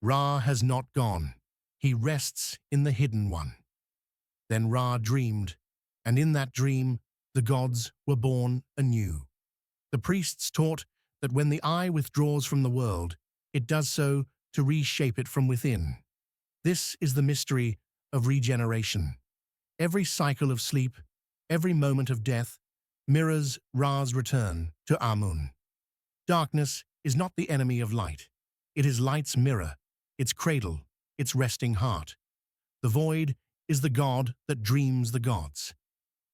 Ra has not gone. He rests in the Hidden One. Then Ra dreamed, and in that dream, the gods were born anew. The priests taught that when the eye withdraws from the world, it does so to reshape it from within. This is the mystery of regeneration. Every cycle of sleep, every moment of death, mirrors Ra's return to Amun. Darkness is not the enemy of light. It is light's mirror, its cradle, its resting heart. The void is the god that dreams the gods.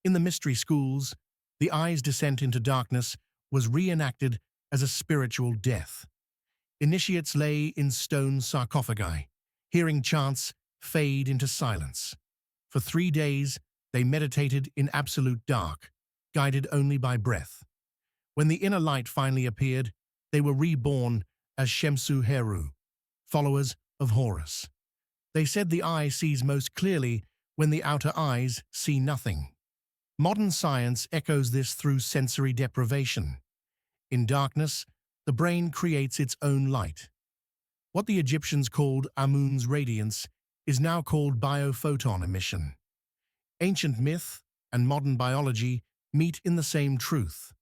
In the mystery schools, the eye's descent into darkness was reenacted as a spiritual death. Initiates lay in stone sarcophagi, hearing chants fade into silence. For 3 days, they meditated in absolute dark, guided only by breath. When the inner light finally appeared, they were reborn as Shemsu Heru, followers of Horus. They said the eye sees most clearly when the outer eyes see nothing. Modern science echoes this through sensory deprivation. In darkness, the brain creates its own light. What the Egyptians called Amun's radiance is now called biophoton emission. Ancient myth and modern biology meet in the same truth.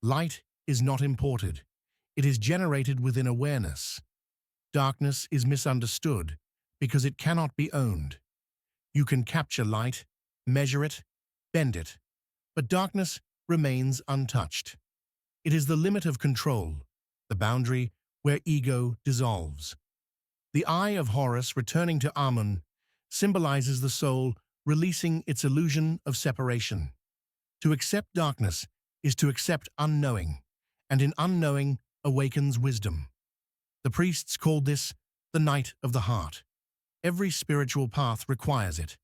Light is not imported. It is generated within awareness. Darkness is misunderstood because it cannot be owned. You can capture light, measure it, bend it, but darkness remains untouched. It is the limit of control, the boundary where ego dissolves. The Eye of Horus returning to Amun symbolizes the soul releasing its illusion of separation. To accept darkness is to accept unknowing, and in unknowing awakens wisdom. The priests called this the night of the heart. Every spiritual path requires it.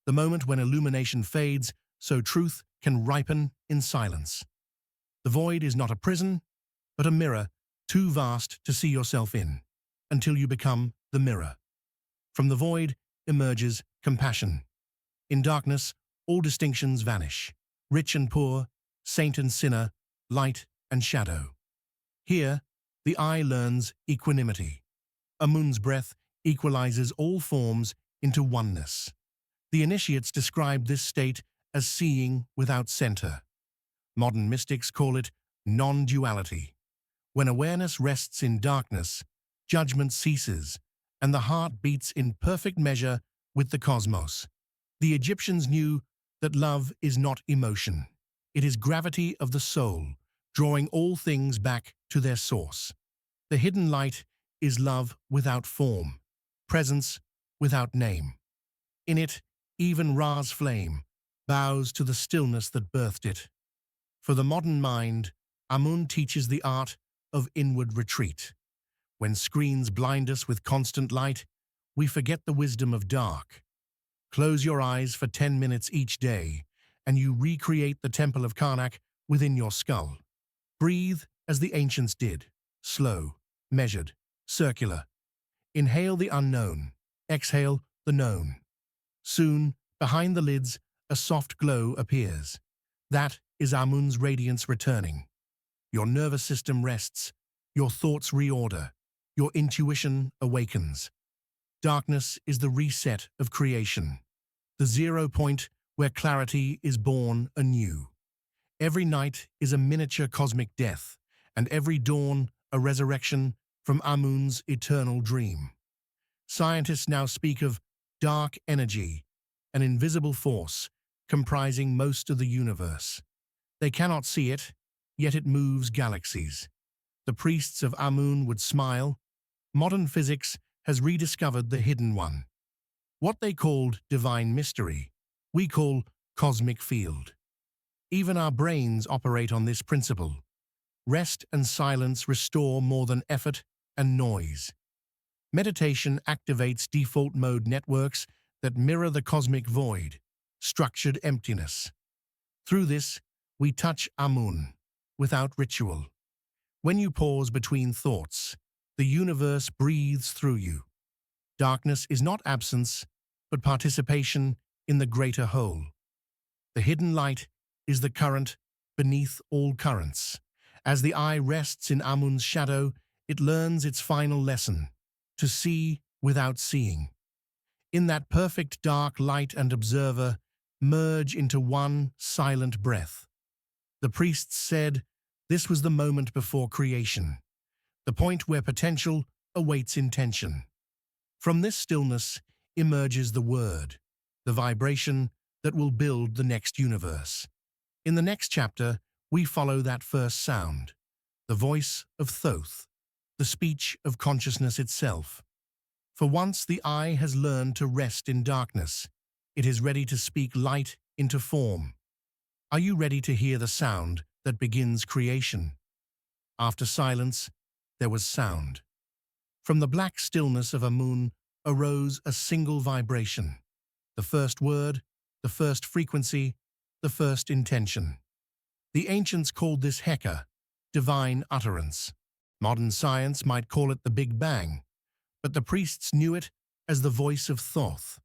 The moment when illumination fades, so truth can ripen in silence. The void is not a prison, but a mirror too vast to see yourself in, until you become the mirror. From the void emerges compassion. In darkness, all distinctions vanish. Rich and poor, saint and sinner, light and shadow. Here, the eye learns equanimity. Amun's breath equalizes all forms into oneness. The initiates describe this state as seeing without center. Modern mystics call it non-duality. When awareness rests in darkness, judgment ceases, and the heart beats in perfect measure with the cosmos. The Egyptians knew that love is not emotion. It is gravity of the soul, drawing all things back to their source. The hidden light is love without form, presence without name. In it, even Ra's flame bows to the stillness that birthed it. For the modern mind, Amun teaches the art of inward retreat. When screens blind us with constant light, we forget the wisdom of dark. Close your eyes for 10 minutes each day, and you recreate the temple of Karnak within your skull. Breathe as the ancients did, slow, measured, circular. Inhale the unknown, exhale the known. Soon, behind the lids, a soft glow appears. That is Amun's radiance returning. Your nervous system rests, your thoughts reorder, your intuition awakens. Darkness is the reset of creation, the 0 point where clarity is born anew. Every night is a miniature cosmic death, and every dawn a resurrection from Amun's eternal dream. Scientists now speak of dark energy, an invisible force comprising most of the universe. They cannot see it, yet it moves galaxies. The priests of Amun would smile. Modern physics has rediscovered the hidden one. What they called divine mystery, we call cosmic field. Even our brains operate on this principle. Rest and silence restore more than effort and noise. Meditation activates default mode networks that mirror the cosmic void, structured emptiness. Through this, we touch Amun, without ritual. When you pause between thoughts, the universe breathes through you. Darkness is not absence, but participation in the greater whole. The hidden light is the current beneath all currents. As the eye rests in Amun's shadow, it learns its final lesson, to see without seeing. In that perfect dark, light and observer merge into one silent breath. The priests said this was the moment before creation, the point where potential awaits intention. From this stillness emerges the word, the vibration that will build the next universe. In the next chapter, we follow that first sound, the voice of Thoth, the speech of consciousness itself. For once the eye has learned to rest in darkness, it is ready to speak light into form. Are you ready to hear the sound that begins creation? After silence, there was sound. From the black stillness of Amun arose a single vibration. The first word, the first frequency, the first intention. The ancients called this Heka, divine utterance. Modern science might call it the Big Bang, but the priests knew it as the voice of Thoth.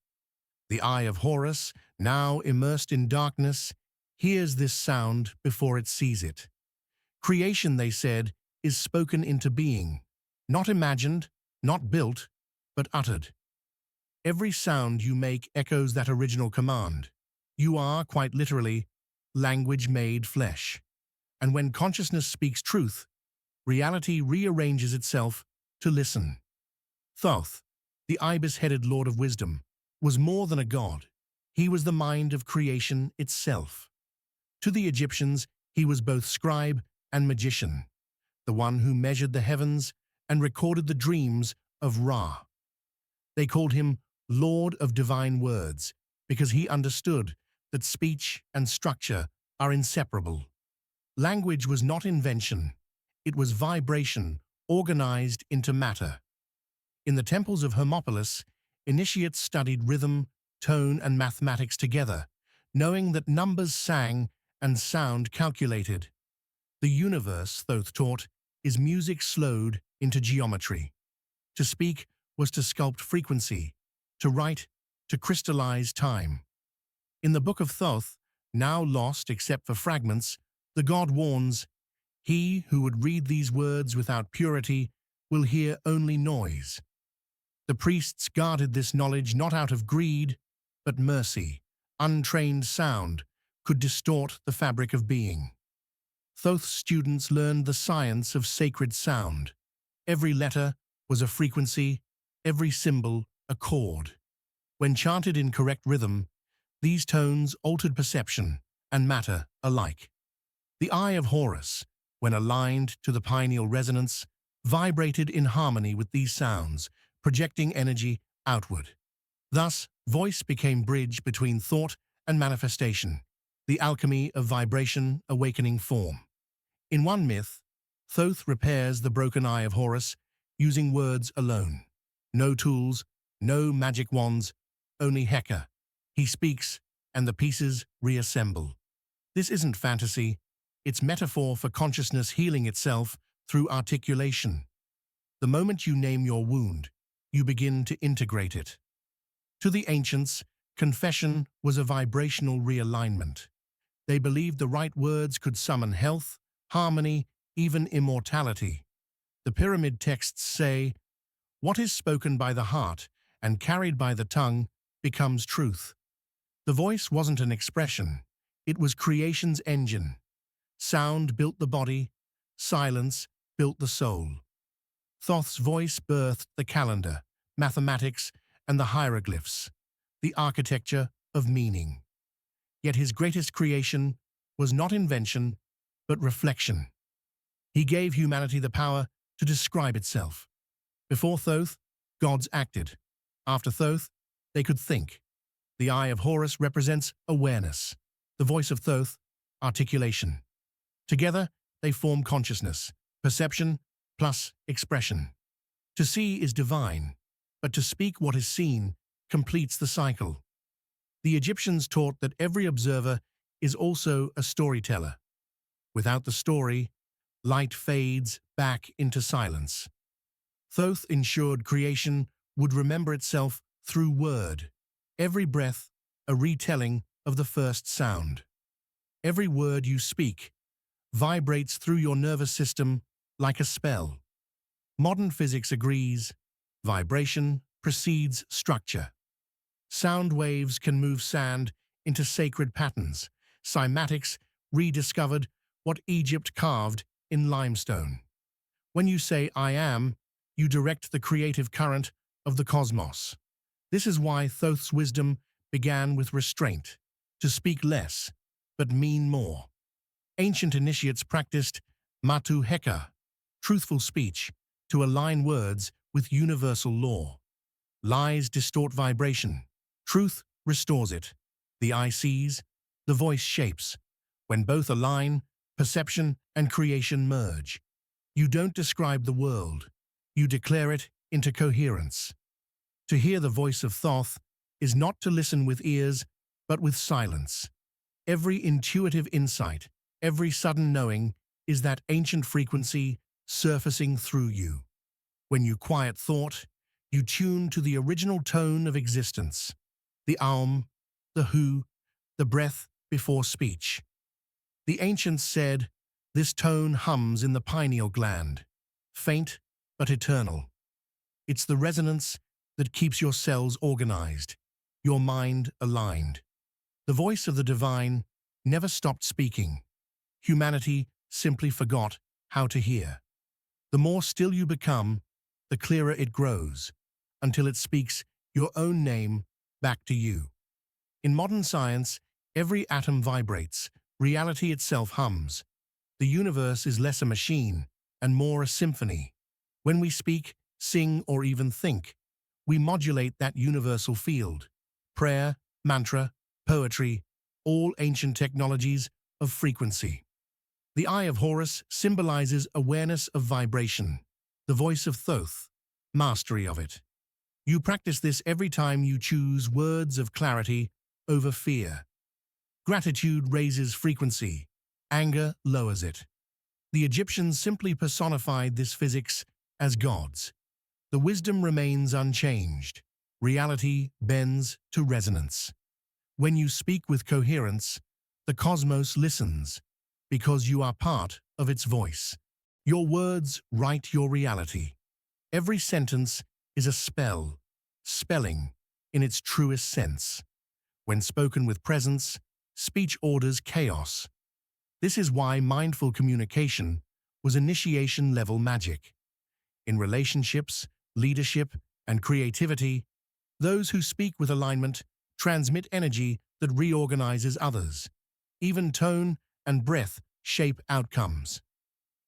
The Eye of Horus, now immersed in darkness, hears this sound before it sees it. Creation, they said, is spoken into being, not imagined, not built, but uttered. Every sound you make echoes that original command. You are, quite literally, language made flesh. And when consciousness speaks truth, reality rearranges itself to listen. Thoth, the ibis-headed lord of wisdom, was more than a god. He was the mind of creation itself. To the Egyptians, he was both scribe and magician, the one who measured the heavens and recorded the dreams of Ra. They called him Lord of Divine Words because he understood that speech and structure are inseparable. Language was not invention, it was vibration organized into matter. In the temples of Hermopolis, initiates studied rhythm, tone, and mathematics together, knowing that numbers sang and sound calculated. The universe, Thoth taught, is music slowed into geometry. To speak was to sculpt frequency, to write, to crystallize time. In the Book of Thoth, now lost except for fragments, the god warns, "He who would read these words without purity will hear only noise." The priests guarded this knowledge not out of greed, but mercy. Untrained sound could distort the fabric of being. Thoth's students learned the science of sacred sound. Every letter was a frequency, every symbol a chord. When chanted in correct rhythm, these tones altered perception and matter alike. The Eye of Horus, when aligned to the pineal resonance, vibrated in harmony with these sounds, projecting energy outward. Thus, voice became bridge between thought and manifestation, the alchemy of vibration awakening form. In one myth, Thoth repairs the broken Eye of Horus using words alone. No tools, no magic wands, only Heka. He speaks, and the pieces reassemble. This isn't fantasy, it's metaphor for consciousness healing itself through articulation. The moment you name your wound, you begin to integrate it. To the ancients, confession was a vibrational realignment. They believed the right words could summon health, harmony, even immortality. The pyramid texts say, "What is spoken by the heart and carried by the tongue becomes truth." The voice wasn't an expression, it was creation's engine. Sound built the body, silence built the soul. Thoth's voice birthed the calendar, mathematics, and the hieroglyphs, the architecture of meaning. Yet his greatest creation was not invention, but reflection. He gave humanity the power to describe itself. Before Thoth, gods acted. After Thoth, they could think. The Eye of Horus represents awareness. The voice of Thoth, articulation. Together, they form consciousness, perception plus expression. To see is divine, but to speak what is seen completes the cycle. The Egyptians taught that every observer is also a storyteller. Without the story, light fades back into silence. Thoth ensured creation would remember itself through word. Every breath, a retelling of the first sound. Every word you speak vibrates through your nervous system like a spell. Modern physics agrees, vibration precedes structure. Sound waves can move sand into sacred patterns. Cymatics rediscovered what Egypt carved in limestone. When you say "I am," you direct the creative current of the cosmos. This is why Thoth's wisdom began with restraint, to speak less, but mean more. Ancient initiates practiced matu heka, truthful speech, to align words with universal law. Lies distort vibration. Truth restores it. The eye sees, the voice shapes. When both align, perception and creation merge. You don't describe the world, you declare it into coherence. To hear the voice of Thoth is not to listen with ears, but with silence. Every intuitive insight, every sudden knowing is that ancient frequency surfacing through you. When you quiet thought, you tune to the original tone of existence, the aum, the hu, the breath before speech. The ancients said, this tone hums in the pineal gland, faint but eternal. It's the resonance that keeps your cells organized, your mind aligned. The voice of the divine never stopped speaking. Humanity simply forgot how to hear. The more still you become, the clearer it grows, until it speaks your own name back to you. In modern science, every atom vibrates, reality itself hums. The universe is less a machine and more a symphony. When we speak, sing, or even think, we modulate that universal field. Prayer, mantra, poetry, all ancient technologies of frequency. The Eye of Horus symbolizes awareness of vibration, the voice of Thoth, mastery of it. You practice this every time you choose words of clarity over fear. Gratitude raises frequency, anger lowers it. The Egyptians simply personified this physics as gods. The wisdom remains unchanged. Reality bends to resonance. When you speak with coherence, the cosmos listens, because you are part of its voice. Your words write your reality. Every sentence is a spell, spelling in its truest sense. When spoken with presence, speech orders chaos. This is why mindful communication was initiation-level magic. In relationships, leadership, and creativity, those who speak with alignment transmit energy that reorganizes others. Even tone and breath shape outcomes.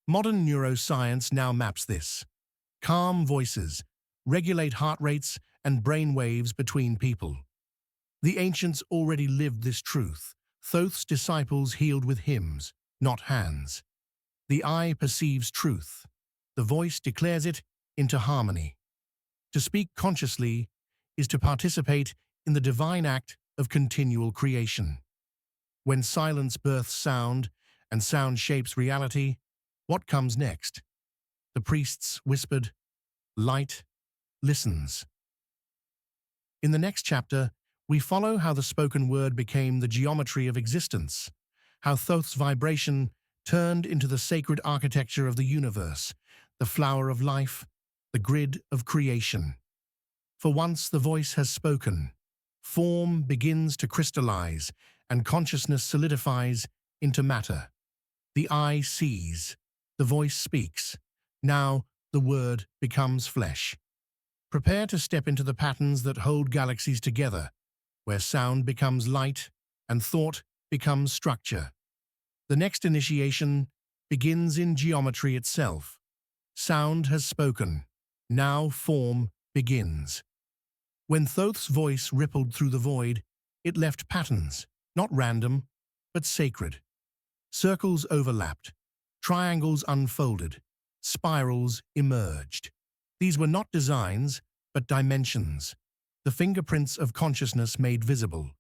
Modern neuroscience now maps this. Calm voices regulate heart rates and brain waves between people. The ancients already lived this truth. Thoth's disciples healed with hymns, not hands. The eye perceives truth. The voice declares it into harmony. To speak consciously is to participate in the divine act of continual creation. When silence births sound and sound shapes reality, what comes next? The priests whispered, light listens. In the next chapter, we follow how the spoken word became the geometry of existence, how Thoth's vibration turned into the sacred architecture of the universe, the flower of life, the grid of creation. For once the voice has spoken, form begins to crystallize and consciousness solidifies into matter. The eye sees, the voice speaks. Now the word becomes flesh. Prepare to step into the patterns that hold galaxies together, where sound becomes light and thought becomes structure. The next initiation begins in geometry itself. Sound has spoken. Now form begins. When Thoth's voice rippled through the void, it left patterns, not random, but sacred. Circles overlapped, triangles unfolded, spirals emerged. These were not designs, but dimensions, the fingerprints of consciousness made visible.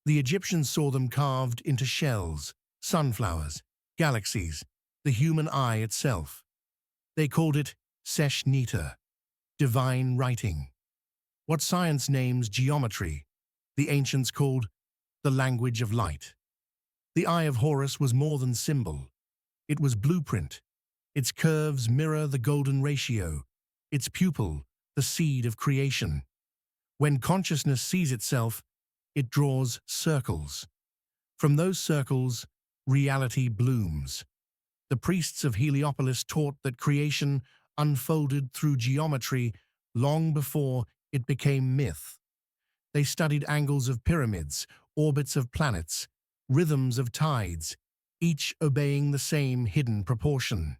The Egyptians saw them carved into shells, sunflowers, galaxies, the human eye itself. They called it Sesh Nita, divine writing. What science names geometry, the ancients called the language of light. The Eye of Horus was more than symbol. It was blueprint. Its curves mirror the golden ratio, its pupil, the seed of creation. When consciousness sees itself, it draws circles. From those circles, reality blooms. The priests of Heliopolis taught that creation unfolded through geometry long before it became myth. They studied angles of pyramids, orbits of planets, rhythms of tides, each obeying the same hidden proportion.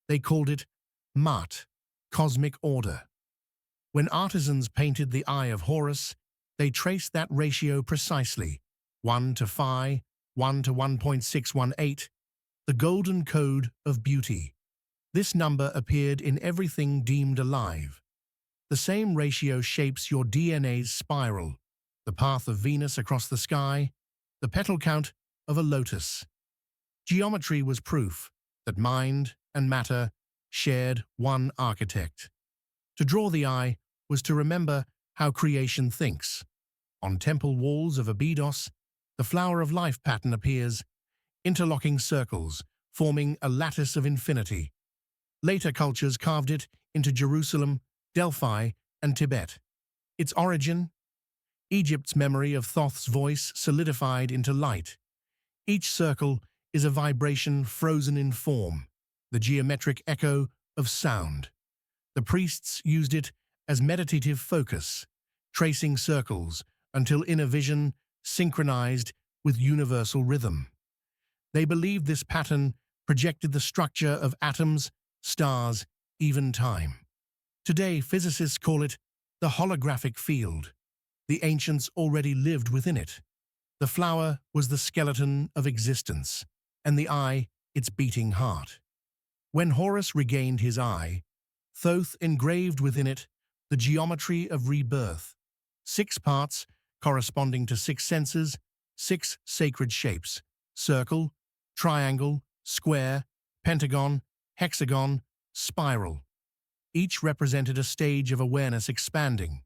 They called it Mat, cosmic order. When artisans painted the Eye of Horus, they traced that ratio precisely, 1 to phi, 1 to 1.618, the golden code of beauty. This number appeared in everything deemed alive. The same ratio shapes your DNA's spiral, the path of Venus across the sky, the petal count of a lotus. Geometry was proof that mind and matter shared one architect. To draw the eye was to remember how creation thinks. On temple walls of Abydos, the flower of life pattern appears, interlocking circles, forming a lattice of infinity. Later cultures carved it into Jerusalem, Delphi, and Tibet. Its origin? Egypt's memory of Thoth's voice solidified into light. Each circle is a vibration frozen in form, the geometric echo of sound. The priests used it as meditative focus, tracing circles until inner vision synchronized with universal rhythm. They believed this pattern projected the structure of atoms, stars, even time. Today, physicists call it the holographic field. The ancients already lived within it. The flower was the skeleton of existence, and the eye its beating heart. When Horus regained his eye, Thoth engraved within it the geometry of rebirth, 6 parts corresponding to 6 senses, 6 sacred shapes: circle, triangle, square, pentagon, hexagon, spiral. Each represented a stage of awareness expanding.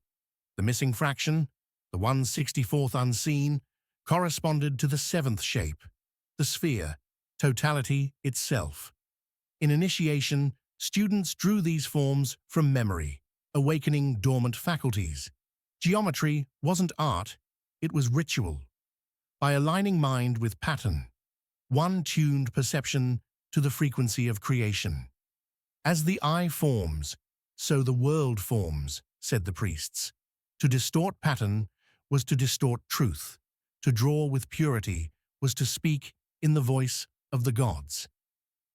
The missing fraction, the 1/64th unseen, corresponded to the 7th shape, the sphere, totality itself. In initiation, students drew these forms from memory, awakening dormant faculties. Geometry wasn't art, it was ritual. By aligning mind with pattern, one tuned perception to the frequency of creation. As the eye forms, so the world forms, said the priests. To distort pattern was to distort truth. To draw with purity was to speak in the voice of the gods.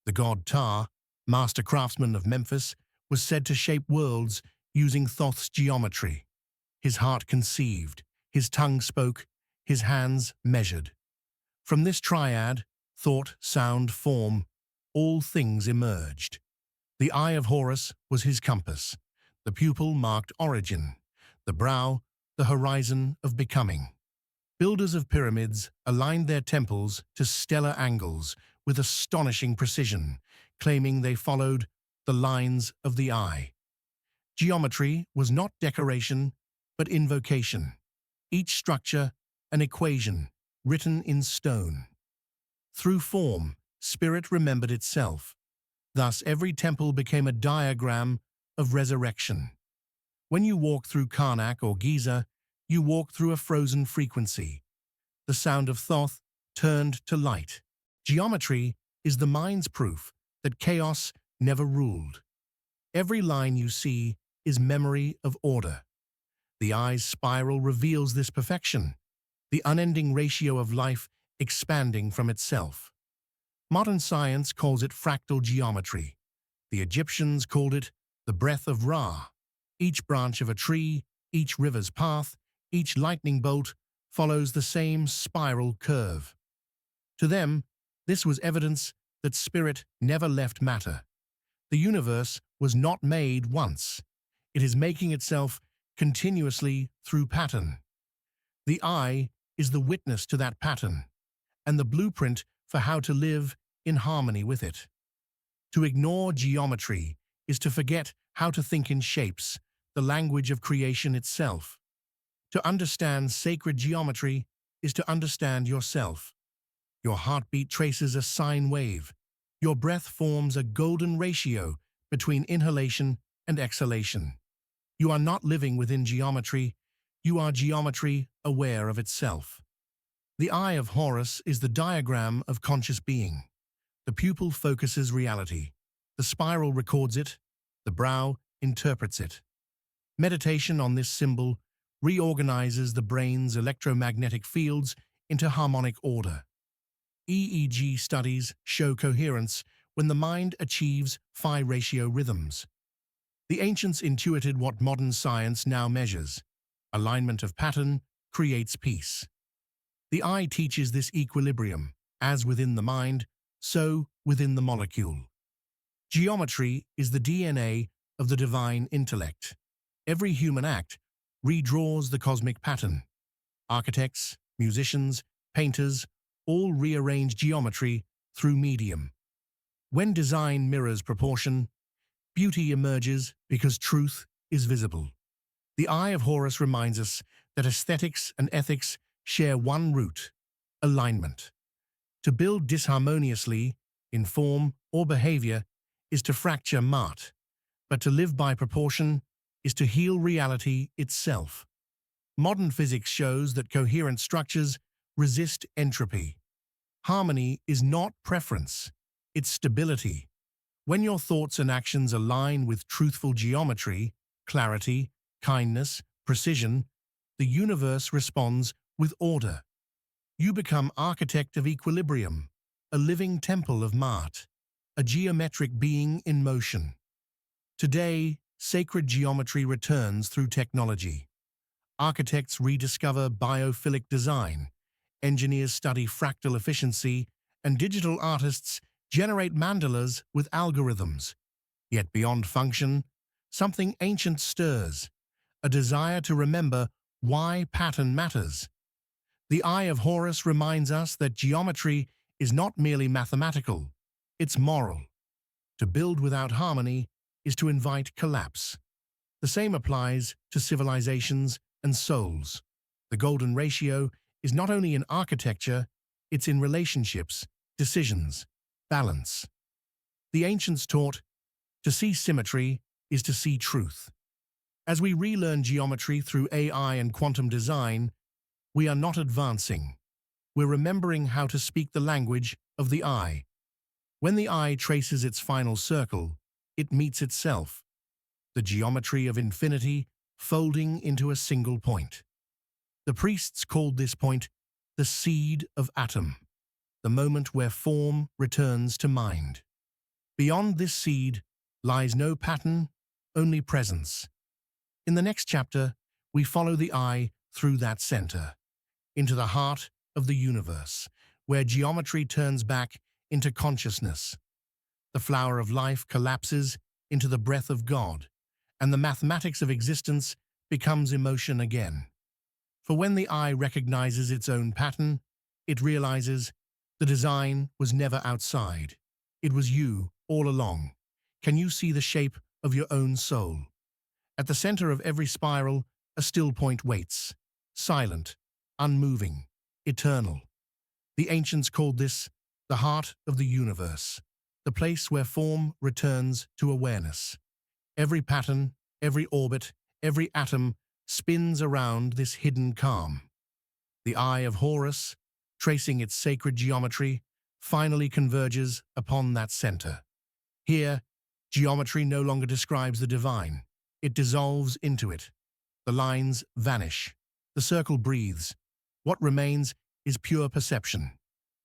The god Ptah, master craftsman of Memphis, was said to shape worlds using Thoth's geometry. His heart conceived, his tongue spoke, his hands measured. From this triad, thought, sound, form, all things emerged. The Eye of Horus was his compass. The pupil marked origin. The brow, the horizon of becoming. Builders of pyramids aligned their temples to stellar angles with astonishing precision, claiming they followed the lines of the eye. Geometry was not decoration, but invocation. Each structure, an equation, written in stone. Through form, spirit remembered itself. Thus, every temple became a diagram of resurrection. When you walk through Karnak or Giza, you walk through a frozen frequency. The sound of Thoth turned to light. Geometry is the mind's proof that chaos never ruled. Every line you see is memory of order. The eye's spiral reveals this perfection, the unending ratio of life expanding from itself. Modern science calls it fractal geometry. The Egyptians called it the breath of Ra. Each branch of a tree, each river's path, each lightning bolt follows the same spiral curve. To them, this was evidence that spirit never left matter. The universe was not made once. It is making itself continuously through pattern. The eye is the witness to that pattern, and the blueprint for how to live in harmony with it. To ignore geometry is to forget how to think in shapes, the language of creation itself. To understand sacred geometry is to understand yourself. Your heartbeat traces a sine wave. Your breath forms a golden ratio between inhalation and exhalation. You are not living within geometry, you are geometry aware of itself. The Eye of Horus is the diagram of conscious being. The pupil focuses reality. The spiral records it. The brow interprets it. Meditation on this symbol reorganizes the brain's electromagnetic fields into harmonic order. EEG studies show coherence when the mind achieves phi ratio rhythms. The ancients intuited what modern science now measures. Alignment of pattern creates peace. The eye teaches this equilibrium, as within the mind, so within the molecule. Geometry is the DNA of the divine intellect. Every human act redraws the cosmic pattern. Architects, musicians, painters, all rearrange geometry through medium. When design mirrors proportion, beauty emerges because truth is visible. The Eye of Horus reminds us that aesthetics and ethics share one root: alignment. To build disharmoniously, in form or behavior, is to fracture mart, but to live by proportion is to heal reality itself. Modern physics shows that coherent structures resist entropy. Harmony is not preference, it's stability. When your thoughts and actions align with truthful geometry, clarity, kindness, precision, the universe responds with order. You become architect of equilibrium, a living temple of Mart, a geometric being in motion. Today, sacred geometry returns through technology. Architects rediscover biophilic design, engineers study fractal efficiency, and digital artists generate mandalas with algorithms. Yet beyond function, something ancient stirs, a desire to remember why pattern matters. The Eye of Horus reminds us that geometry is not merely mathematical, it's moral. To build without harmony is to invite collapse. The same applies to civilizations and souls. The golden ratio is not only in architecture, it's in relationships, decisions, balance. The ancients taught, to see symmetry is to see truth. As we relearn geometry through AI and quantum design, we are not advancing. We're remembering how to speak the language of the eye. When the eye traces its final circle, it meets itself, the geometry of infinity folding into a single point. The priests called this point the seed of atom, the moment where form returns to mind. Beyond this seed lies no pattern, only presence. In the next chapter, we follow the eye through that center, into the heart of the universe, where geometry turns back into consciousness. The flower of life collapses into the breath of God, and the mathematics of existence becomes emotion again. For when the eye recognizes its own pattern, it realizes the design was never outside. It was you all along. Can you see the shape of your own soul? At the center of every spiral, a still point waits, silent, unmoving, eternal. The ancients called this the heart of the universe, the place where form returns to awareness. Every pattern, every orbit, every atom spins around this hidden calm. The Eye of Horus, tracing its sacred geometry, finally converges upon that center. Here, geometry no longer describes the divine. It dissolves into it. The lines vanish. The circle breathes. What remains is pure perception.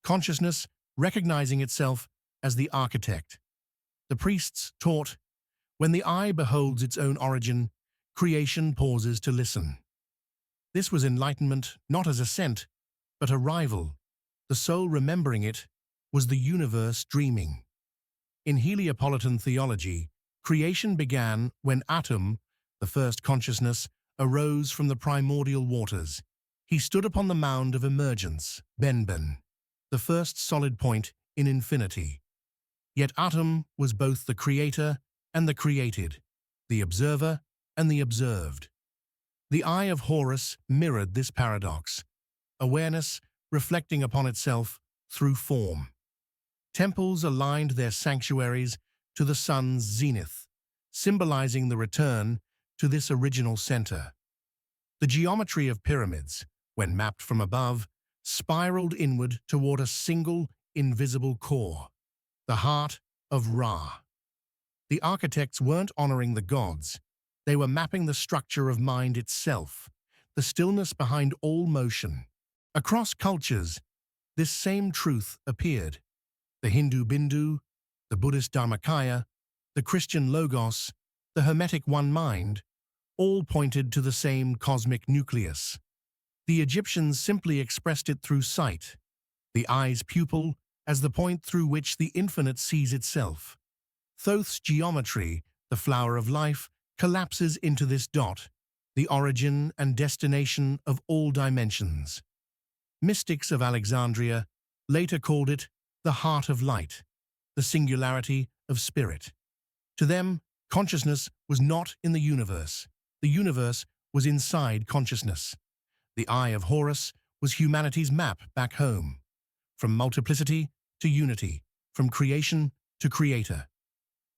Consciousness recognizing itself as the architect. The priests taught, when the eye beholds its own origin, creation pauses to listen. This was enlightenment not as ascent, but arrival. The soul remembering it was the universe dreaming. In Heliopolitan theology, creation began when Atum, the first consciousness, arose from the primordial waters. He stood upon the mound of emergence, Benben, the first solid point in infinity. Yet Atum was both the creator and the created, the observer and the observed. The Eye of Horus mirrored this paradox. awareness reflecting upon itself through form. Temples aligned their sanctuaries to the sun's zenith, symbolizing the return to this original center. The geometry of pyramids, when mapped from above, spiraled inward toward a single, invisible core, the heart of Ra. The architects weren't honoring the gods, they were mapping the structure of mind itself, the stillness behind all motion. Across cultures, this same truth appeared. The Hindu Bindu, the Buddhist Dharmakaya, the Christian Logos, the Hermetic One Mind, all pointed to the same cosmic nucleus. The Egyptians simply expressed it through sight, the eye's pupil as the point through which the infinite sees itself. Thoth's geometry, the flower of life, collapses into this dot, the origin and destination of all dimensions. Mystics of Alexandria later called it the heart of light, the singularity of spirit. To them, consciousness was not in the universe was inside consciousness. The Eye of Horus was humanity's map back home, from multiplicity to unity, from creation to creator.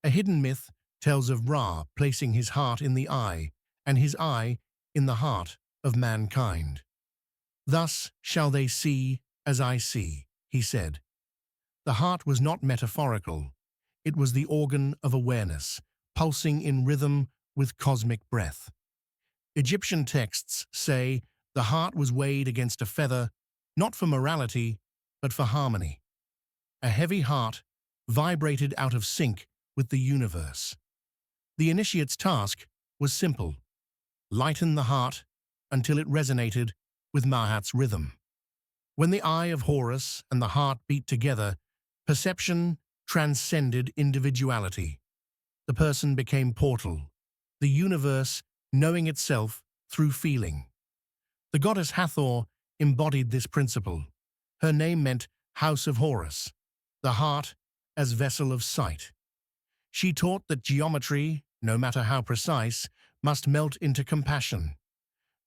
A hidden myth tells of Ra placing his heart in the eye and his eye in the heart of mankind. "Thus shall they see as I see," he said. The heart was not metaphorical. It was the organ of awareness, pulsing in rhythm with cosmic breath. Egyptian texts say the heart was weighed against a feather, not for morality, but for harmony. A heavy heart vibrated out of sync with the universe. The initiate's task was simple: lighten the heart until it resonated with Mahat's rhythm. When the Eye of Horus and the heart beat together, perception transcended individuality. The person became portal, the universe knowing itself through feeling. The goddess Hathor embodied this principle. Her name meant House of Horus, the heart as vessel of sight. She taught that geometry, no matter how precise, must melt into compassion.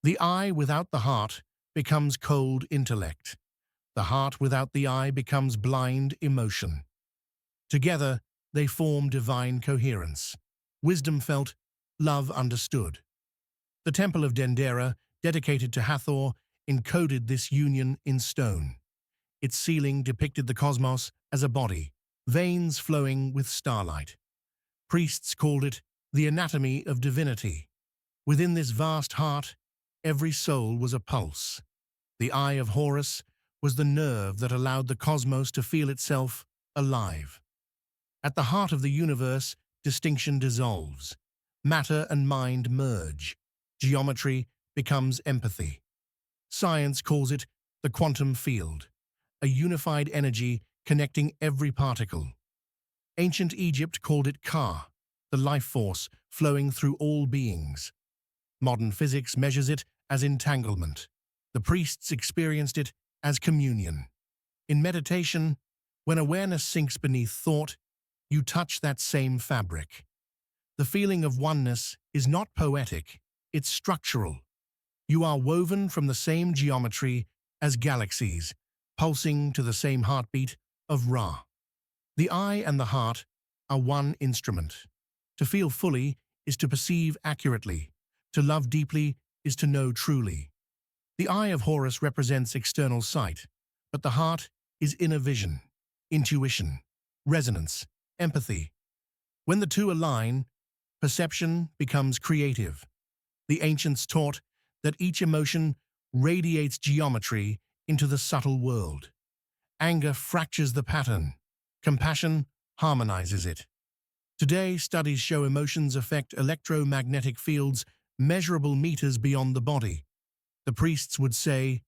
The eye without the heart becomes cold intellect. The heart without the eye becomes blind emotion. Together, they form divine coherence. Wisdom felt, love understood. The Temple of Dendera, dedicated to Hathor, encoded this union in stone. Its ceiling depicted the cosmos as a body, veins flowing with starlight. Priests called it the anatomy of divinity. Within this vast heart, every soul was a pulse. The Eye of Horus was the nerve that allowed the cosmos to feel itself alive. At the heart of the universe, distinction dissolves. Matter and mind merge. Geometry becomes empathy. Science calls it the quantum field, a unified energy connecting every particle. Ancient Egypt called it Ka, the life force flowing through all beings. Modern physics measures it as entanglement. The priests experienced it as communion. In meditation, when awareness sinks beneath thought, you touch that same fabric. The feeling of oneness is not poetic, it's structural. You are woven from the same geometry as galaxies, pulsing to the same heartbeat of Ra. The eye and the heart are one instrument. To feel fully is to perceive accurately. To love deeply is to know truly. The Eye of Horus represents external sight, but the heart is inner vision, intuition, resonance, empathy. When the two align, perception becomes creative. The ancients taught that each emotion radiates geometry into the subtle world. Anger fractures the pattern. Compassion harmonizes it. Today, studies show emotions affect electromagnetic fields measurable meters beyond the body. The priests would say,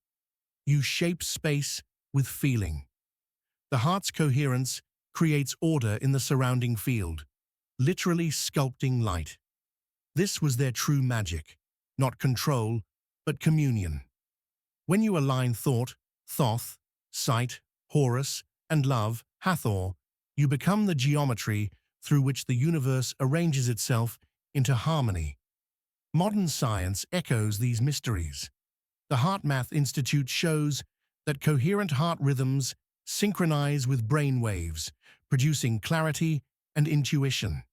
"You shape space with feeling." The heart's coherence creates order in the surrounding field, literally sculpting light. This was their true magic, not control, but communion. When you align thought, Thoth, sight, Horus, and love, Hathor, you become the geometry through which the universe arranges itself into harmony. Modern science echoes these mysteries. The HeartMath Institute shows that coherent heart rhythms synchronize with brain waves, producing clarity and intuition.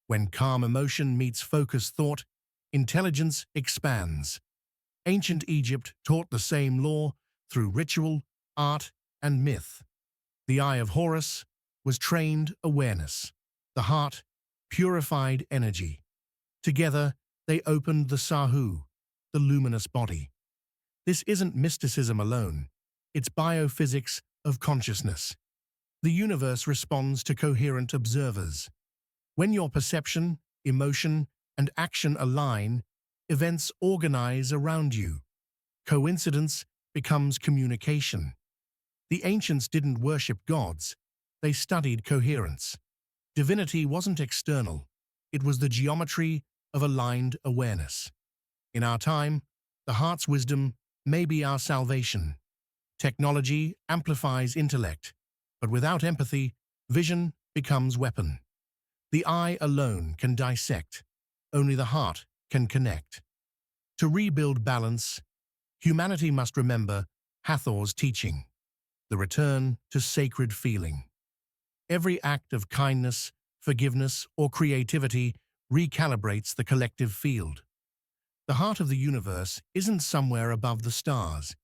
When calm emotion meets focused thought, intelligence expands. Ancient Egypt taught the same law through ritual, art, and myth. The Eye of Horus was trained awareness. The heart purified energy. Together, they opened the Sahu, the luminous body. This isn't mysticism alone. It's biophysics of consciousness. The universe responds to coherent observers. When your perception, emotion, and action align, events organize around you. Coincidence becomes communication. The ancients didn't worship gods. They studied coherence. Divinity wasn't external. It was the geometry of aligned awareness. In our time, the heart's wisdom may be our salvation. Technology amplifies intellect, but without empathy, vision becomes weapon. The eye alone can dissect. Only the heart can connect. To rebuild balance, humanity must remember Hathor's teaching, the return to sacred feeling. Every act of kindness, forgiveness, or creativity recalibrates the collective field. The heart of the universe isn't somewhere above the stars.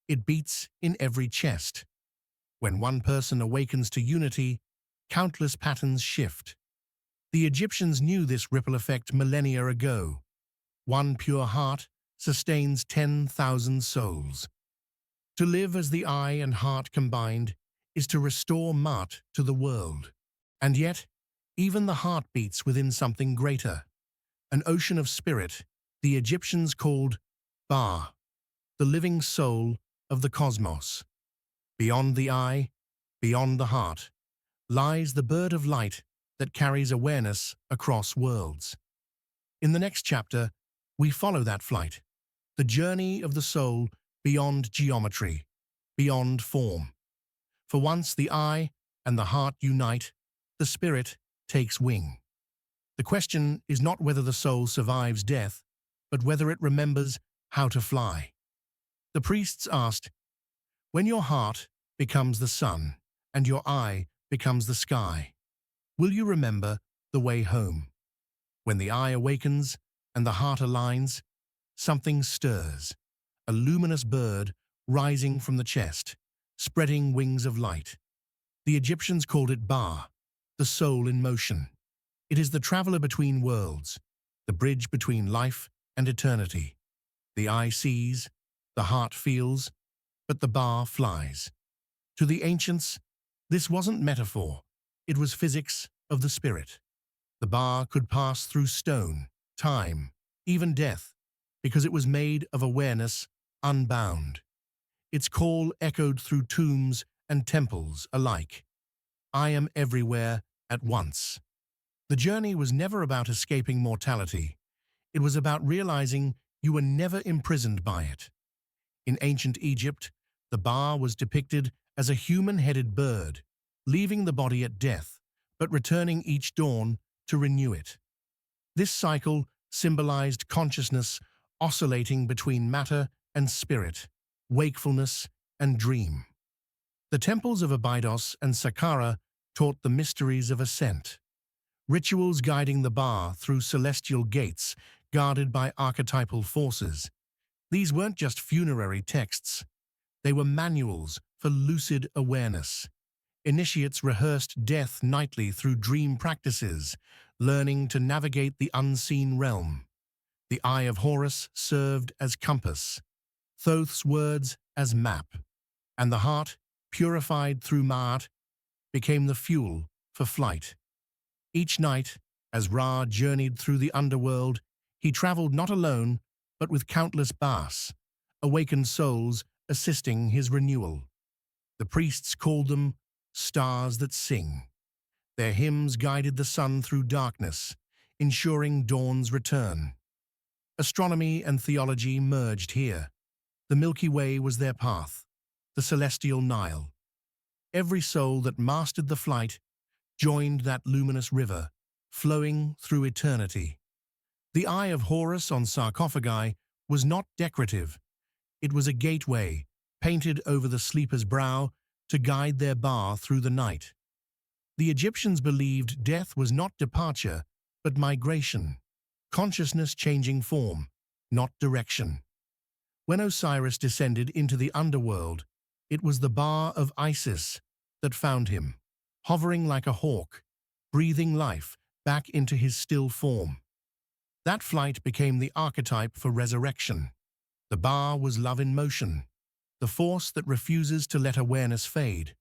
It beats in every chest. When one person awakens to unity, countless patterns shift. The Egyptians knew this ripple effect millennia ago. One pure heart sustains 10,000 souls. To live as the eye and heart combined is to restore Ma'at to the world. And yet, even the heart beats within something greater. An ocean of spirit the Egyptians called Ba, the living soul of the cosmos. Beyond the eye, beyond the heart, lies the bird of light that carries awareness across worlds. In the next chapter, we follow that flight, the journey of the soul beyond geometry, beyond form. For once the eye and the heart unite, the spirit takes wing. The question is not whether the soul survives death, but whether it remembers how to fly. The priests asked, when your heart becomes the sun and your eye becomes the sky, will you remember the way home? When the eye awakens and the heart aligns, something stirs, a luminous bird rising from the chest, spreading wings of light. The Egyptians called it Ba, the soul in motion. It is the traveler between worlds, the bridge between life and eternity. The eye sees, the heart feels, but the Ba flies. To the ancients, this wasn't metaphor, it was physics of the spirit. The Ba could pass through stone, time, even death, because it was made of awareness unbound. Its call echoed through tombs and temples alike. I am everywhere at once. The journey was never about escaping mortality. It was about realizing you were never imprisoned by it. In ancient Egypt, the Ba was depicted as a human-headed bird, leaving the body at death, but returning each dawn to renew it. This cycle symbolized consciousness oscillating between matter and spirit, wakefulness and dream. The temples of Abydos and Saqqara taught the mysteries of ascent. Rituals guiding the Ba through celestial gates guarded by archetypal forces. These weren't just funerary texts. They were manuals for lucid awareness. Initiates rehearsed death nightly through dream practices, learning to navigate the unseen realm. The Eye of Horus served as compass, Thoth's words as map, and the heart, purified through Ma'at, became the fuel for flight. Each night, as Ra journeyed through the underworld, he traveled not alone, but with countless Bas, awakened souls assisting his renewal. The priests called them stars that sing. Their hymns guided the sun through darkness, ensuring dawn's return. Astronomy and theology merged here. The Milky Way was their path, the celestial Nile. Every soul that mastered the flight joined that luminous river, flowing through eternity. The Eye of Horus on sarcophagi was not decorative. It was a gateway, painted over the sleeper's brow to guide their bar through the night. The Egyptians believed death was not departure, but migration, consciousness changing form, not direction. When Osiris descended into the underworld, it was the bar of Isis that found him, hovering like a hawk, breathing life back into his still form. That flight became the archetype for resurrection. The bar was love in motion, the force that refuses to let awareness fade.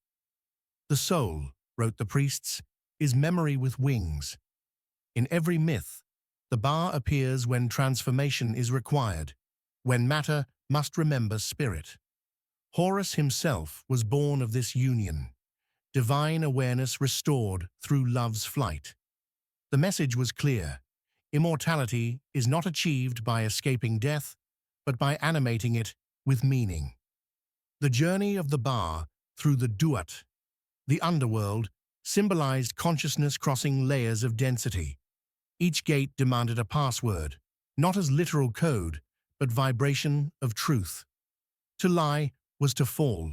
The soul, wrote the priests, is memory with wings. In every myth, the bar appears when transformation is required, when matter must remember spirit. Horus himself was born of this union, divine awareness restored through love's flight. The message was clear. Immortality is not achieved by escaping death, but by animating it with meaning. The journey of the bar through the duat, the underworld, symbolized consciousness crossing layers of density. Each gate demanded a password, not as literal code, but vibration of truth. To lie was to fall.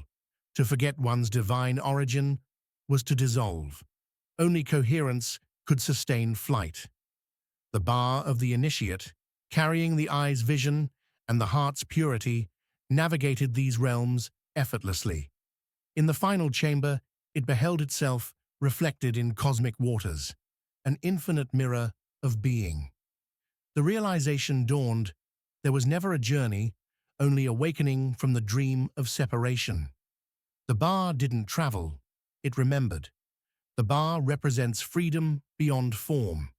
To forget one's divine origin was to dissolve. Only coherence could sustain flight. The bar of the initiate, carrying the eye's vision and the heart's purity, navigated these realms effortlessly. In the final chamber, it beheld itself reflected in cosmic waters, an infinite mirror of being. The realization dawned: there was never a journey, only awakening from the dream of separation. The bar didn't travel, it remembered. The bar represents freedom beyond form.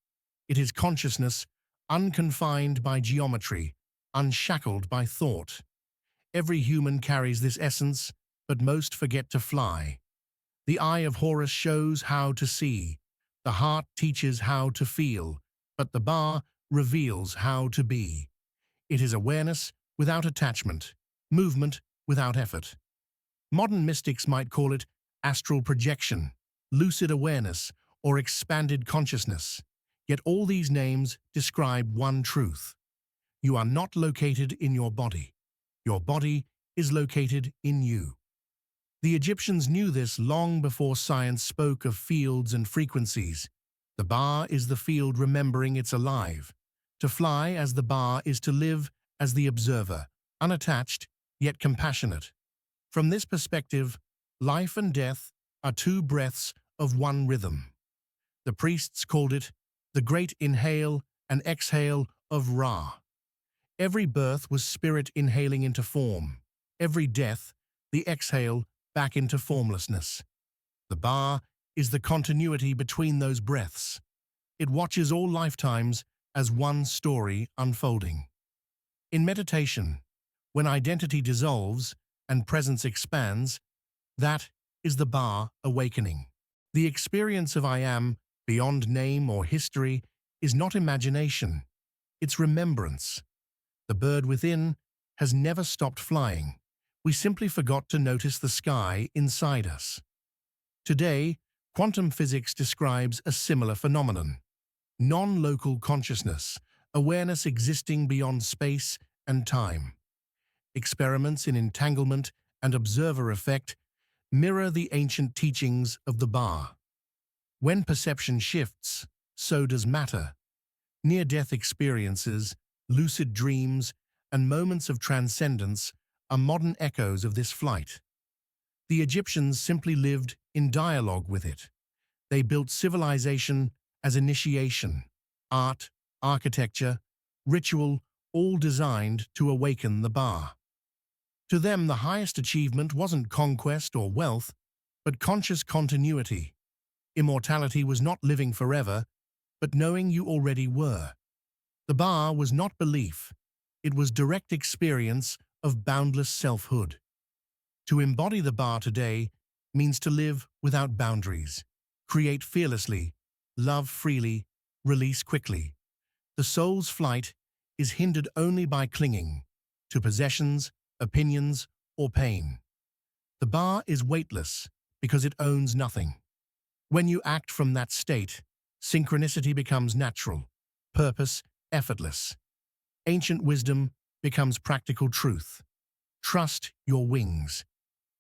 It is consciousness, unconfined by geometry, unshackled by thought. Every human carries this essence, but most forget to fly. The Eye of Horus shows how to see. The heart teaches how to feel, but the bar reveals how to be. It is awareness without attachment, movement without effort. Modern mystics might call it astral projection, lucid awareness, or expanded consciousness. Yet all these names describe one truth. You are not located in your body. Your body is located in you. The Egyptians knew this long before science spoke of fields and frequencies. The bar is the field remembering it's alive. To fly as the bar is to live as the observer, unattached yet compassionate. From this perspective, life and death are two breaths of one rhythm. The priests called it the great inhale and exhale of Ra. Every birth was spirit inhaling into form. Every death, the exhale back into formlessness. The bar is the continuity between those breaths. It watches all lifetimes as one story unfolding. In meditation, when identity dissolves and presence expands, that is the bar awakening. The experience of I am, beyond name or history, is not imagination, it's remembrance. The bird within has never stopped flying. We simply forgot to notice the sky inside us. Today, quantum physics describes a similar phenomenon. Non-local consciousness, awareness existing beyond space and time. Experiments in entanglement and observer effect mirror the ancient teachings of the bar. When perception shifts, so does matter. Near-death experiences, lucid dreams, and moments of transcendence are modern echoes of this flight. The Egyptians simply lived in dialogue with it. They built civilization as initiation, art, architecture, ritual, all designed to awaken the bar. To them, the highest achievement wasn't conquest or wealth, but conscious continuity. Immortality was not living forever, but knowing you already were. The bar was not belief, it was direct experience of boundless selfhood. To embody the bar today means to live without boundaries, create fearlessly, love freely, release quickly. The soul's flight is hindered only by clinging to possessions, opinions, or pain. The bar is weightless because it owns nothing. When you act from that state, synchronicity becomes natural, purpose effortless. Ancient wisdom becomes practical truth. Trust your wings.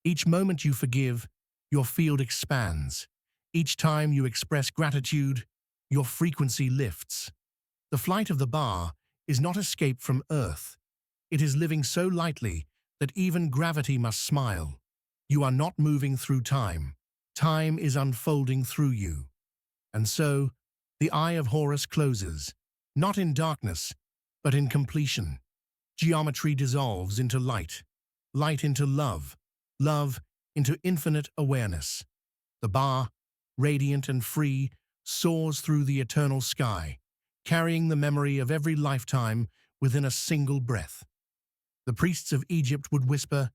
Each moment you forgive, your field expands. Each time you express gratitude, your frequency lifts. The flight of the bar is not escape from Earth. It is living so lightly that even gravity must smile. You are not moving through time. Time is unfolding through you. And so, the Eye of Horus closes, not in darkness, but in completion. Geometry dissolves into light, light into love, love into infinite awareness. The bar, radiant and free, soars through the eternal sky, carrying the memory of every lifetime within a single breath. The priests of Egypt would whisper,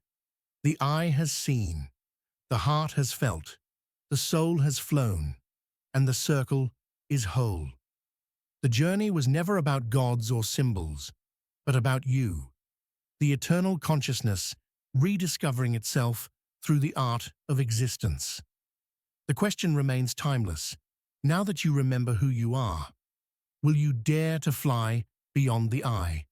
"The eye has seen, the heart has felt, the soul has flown, and the circle is whole." The journey was never about gods or symbols, but about you, the eternal consciousness rediscovering itself through the art of existence. The question remains timeless. Now that you remember who you are, will you dare to fly beyond the eye?